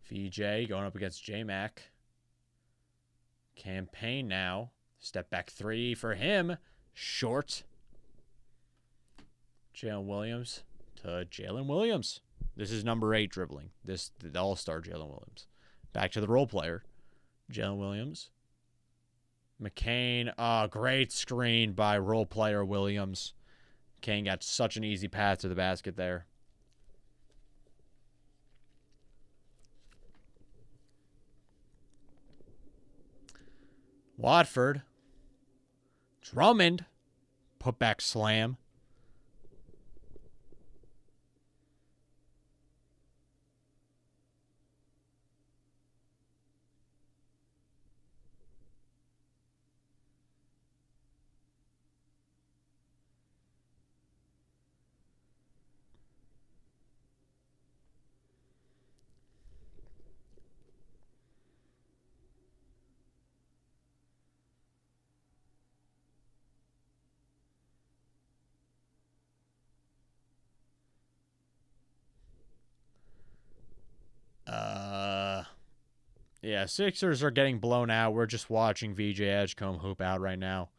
VJ going up against J-Mac. Campaign now. Step back three for him. Short. Jalen Williams to Jalen Williams. This is number 8 dribbling. This the all-star Jalen Williams. Back to the role player. Jalen Williams. McCain. Great screen by role player Williams. McCain got such an easy pass to the basket there. Watford. Drummond. Putback slam. Yeah, Sixers are getting blown out. We're just watching VJ Edgecombe hoop out right now.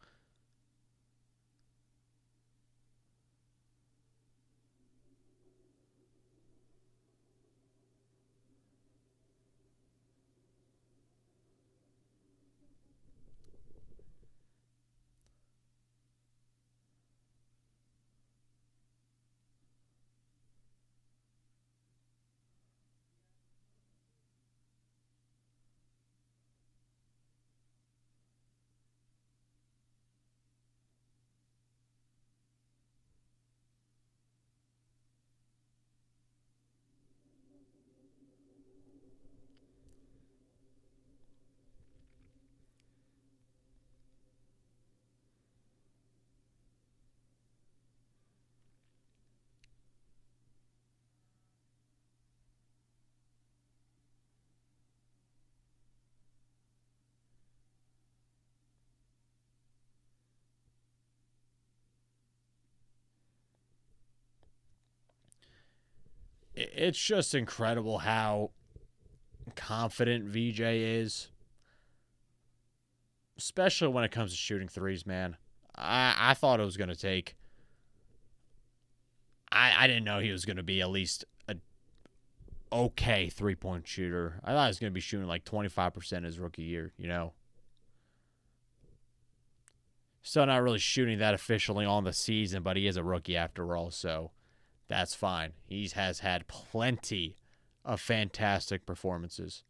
It's just incredible how confident VJ is, especially when it comes to shooting threes, man. I thought it was going to take. I didn't know he was going to be at least a okay three-point shooter. I thought he was going to be shooting like 25% his rookie year, you know. Still not really shooting that efficiently on the season, but he is a rookie after all, so that's fine. He has had plenty of fantastic performances.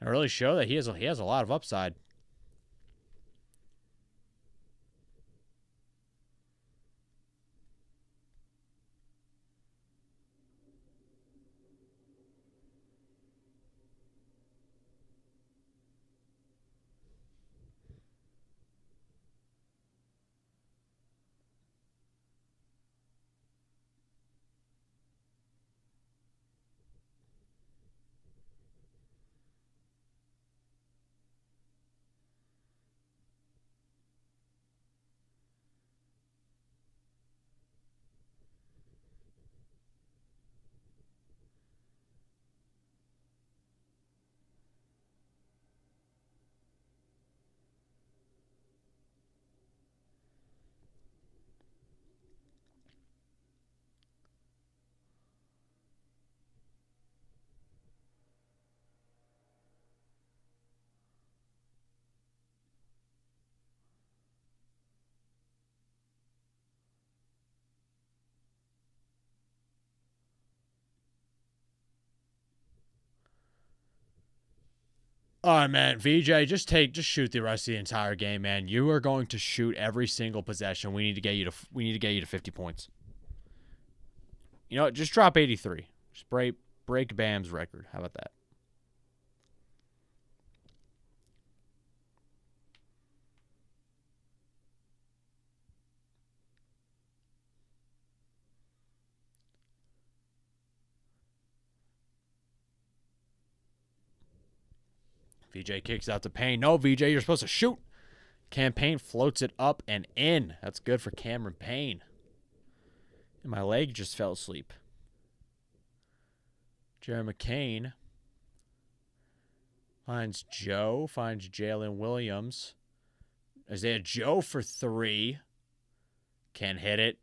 It really show that he has a lot of upside. All right, man. VJ, just shoot the rest of the entire game, man. You are going to shoot every single possession. We need to get you to 50 points. You know what? Just drop 83. Just break Bam's record. How about that? VJ kicks out to Payne. No, VJ, you're supposed to shoot. Campaign floats it up and in. That's good for Cameron Payne. And my leg just fell asleep. Jerry McCain finds Joe. Finds Jalen Williams. Isaiah Joe for 3. Can't hit it.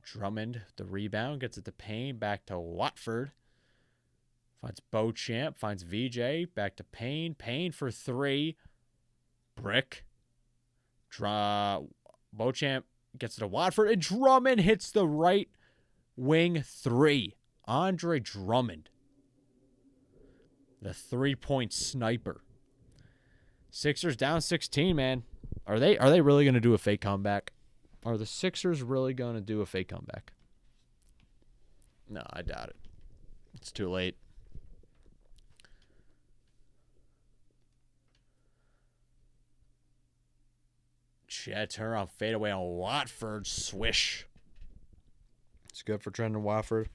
Drummond, the rebound. Gets it to Payne. Back to Watford. Finds Beauchamp. Finds VJ. Back to Payne. Payne for 3. Brick. Beauchamp gets it to Watford. And Drummond hits the right wing 3. Andre Drummond. The 3-point sniper. Sixers down 16, man. Are they really going to do a fake comeback? Are the Sixers really going to do a fake comeback? No, I doubt it. It's too late. Chad Turner on fadeaway on Watford. Swish. It's good for Trendon Watford.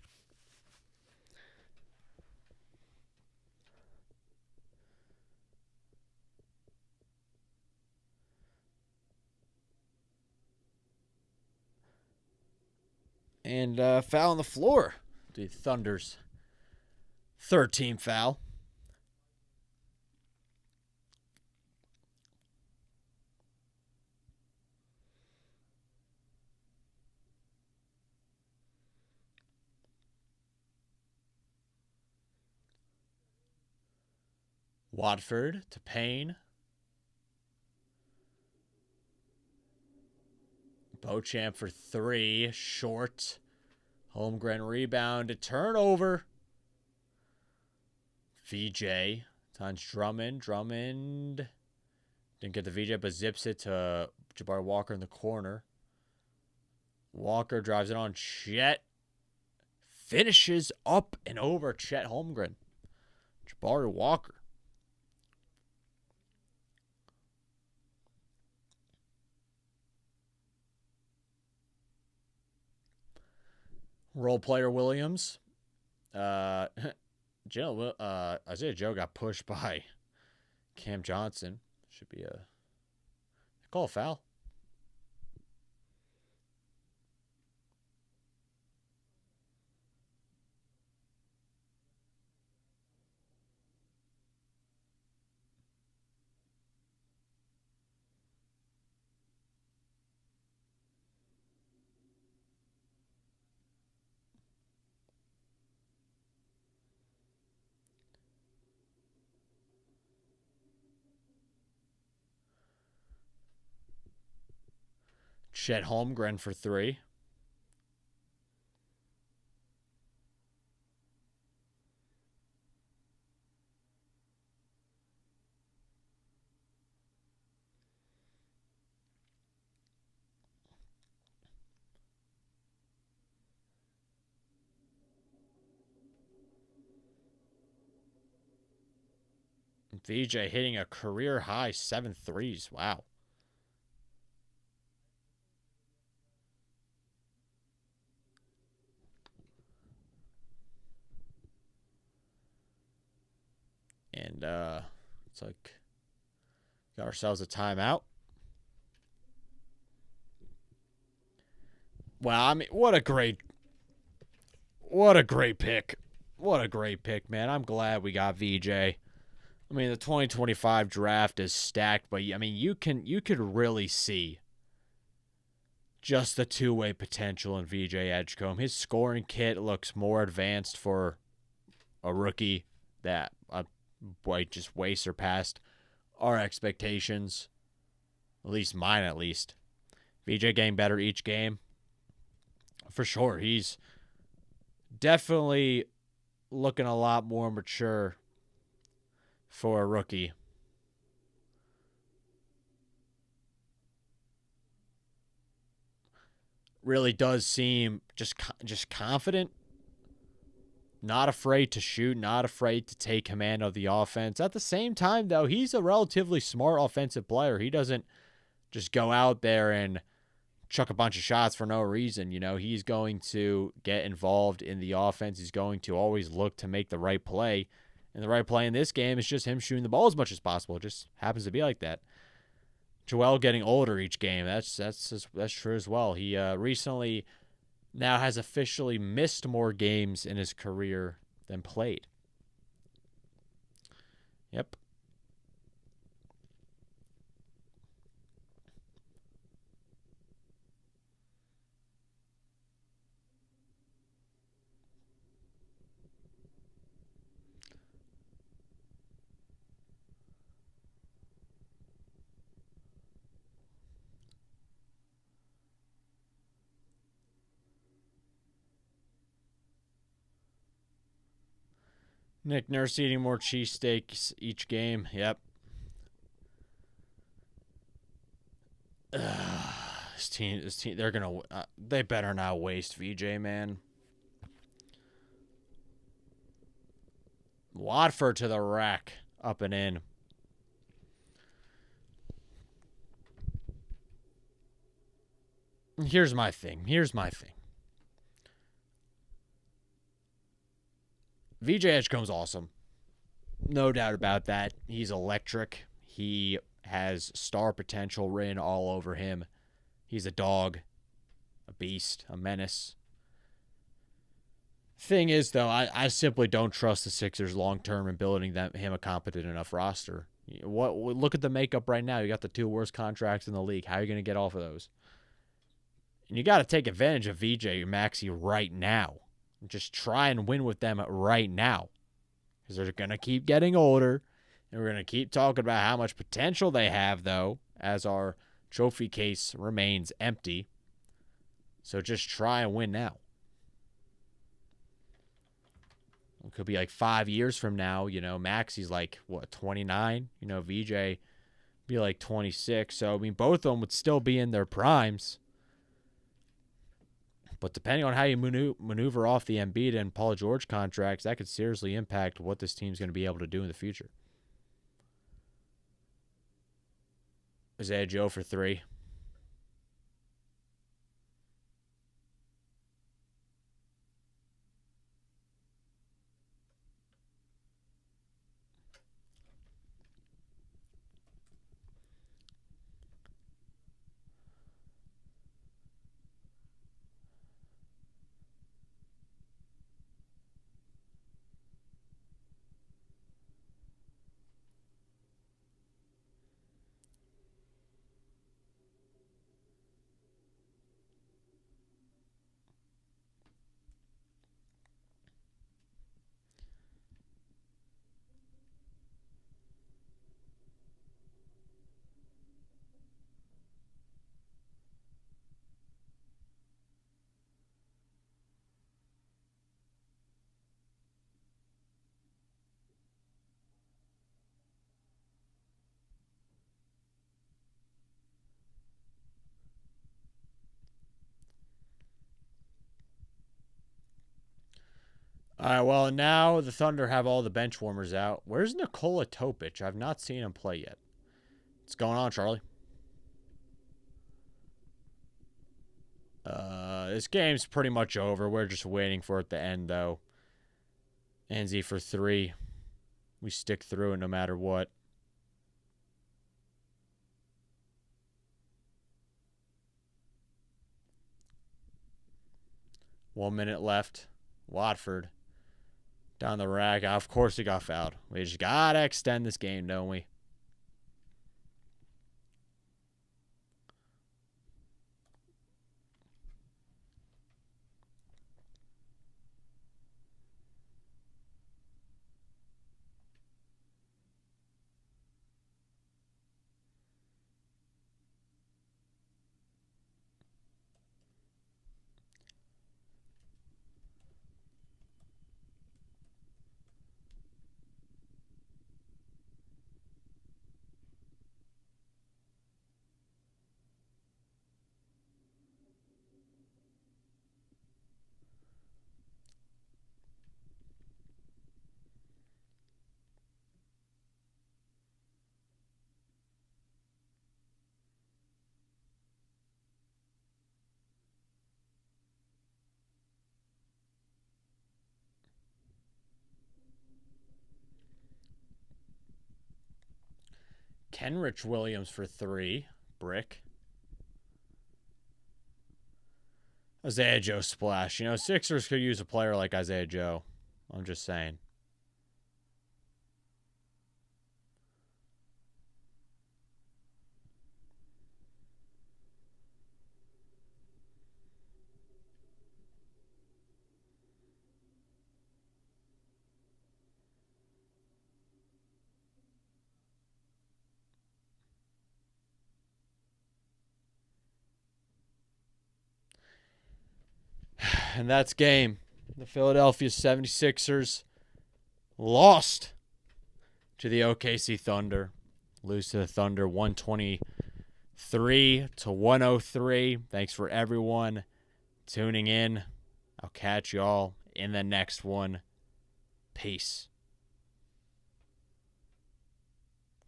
And foul on the floor. The Thunder's 13 foul. Watford to Payne. Beauchamp for 3. Short. Holmgren rebound. A turnover. VJ. Times Drummond. Drummond didn't get the VJ, but zips it to Jabari Walker in the corner. Walker drives it on Chet. Finishes up and over Chet Holmgren. Jabari Walker. Role player Williams. Isaiah Joe got pushed by Cam Johnson. Should be a call a foul. Chet Holmgren for 3. VJ hitting a career high 7 threes. Wow. And it's like got ourselves a timeout. Well, I mean, what a great pick. What a great pick, man. I'm glad we got VJ. I mean, the 2025 draft is stacked, but I mean, you could really see just the two-way potential in VJ Edgecombe. His scoring kit looks more advanced for a rookie that just way surpassed our expectations. At least mine, at least. VJ getting better each game. For sure. He's definitely looking a lot more mature for a rookie. Really does seem just confident. Not afraid to shoot, not afraid to take command of the offense. At the same time, though, he's a relatively smart offensive player. He doesn't just go out there and chuck a bunch of shots for no reason. You know, he's going to get involved in the offense. He's going to always look to make the right play. And the right play in this game is just him shooting the ball as much as possible. It just happens to be like that. Joel getting older each game. That's true as well. He recently now has officially missed more games in his career than played. Yep. Nick Nurse eating more cheesesteaks each game. Yep. This team, they're gonna. They better not waste VJ, man. Watford to the rack, up and in. Here's my thing. VJ Edgecombe's awesome. No doubt about that. He's electric. He has star potential written all over him. He's a dog, a beast, a menace. Thing is, though, I simply don't trust the Sixers long term in building him a competent enough roster. Look at the makeup right now. You got the 2 worst contracts in the league. How are you going to get off of those? And you got to take advantage of VJ and Maxey right now. Just try and win with them right now. Because they're going to keep getting older. And we're going to keep talking about how much potential they have, though, as our trophy case remains empty. So just try and win now. It could be like 5 years from now. Maxey's like, 29? VJ be like 26. So, both of them would still be in their primes. But depending on how you maneuver off the Embiid and Paul George contracts, that could seriously impact what this team's going to be able to do in the future. Isaiah Joe for 3. All right, well, now the Thunder have all the bench warmers out. Where's Nikola Topic? I've not seen him play yet. What's going on, Charlie? This game's pretty much over. We're just waiting for it to end, though. Enzi for 3. We stick through it no matter what. One minute left. Watford down the rack. Of course he got fouled. We just got to extend this game, don't we? Kenrich Williams for 3. Brick. Isaiah Joe splash. You know, Sixers could use a player like Isaiah Joe. I'm just saying. And that's game. The Philadelphia 76ers lost to the OKC Thunder. Lose to the Thunder 123 to 103. Thanks for everyone tuning in. I'll catch y'all in the next one. Peace.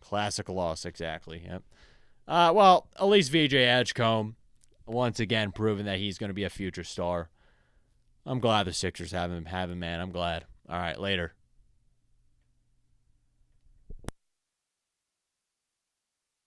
Classic loss, exactly. Yep. Well, at least VJ Edgecombe, once again, proving that he's going to be a future star. I'm glad the Sixers have him, man. I'm glad. All right, later.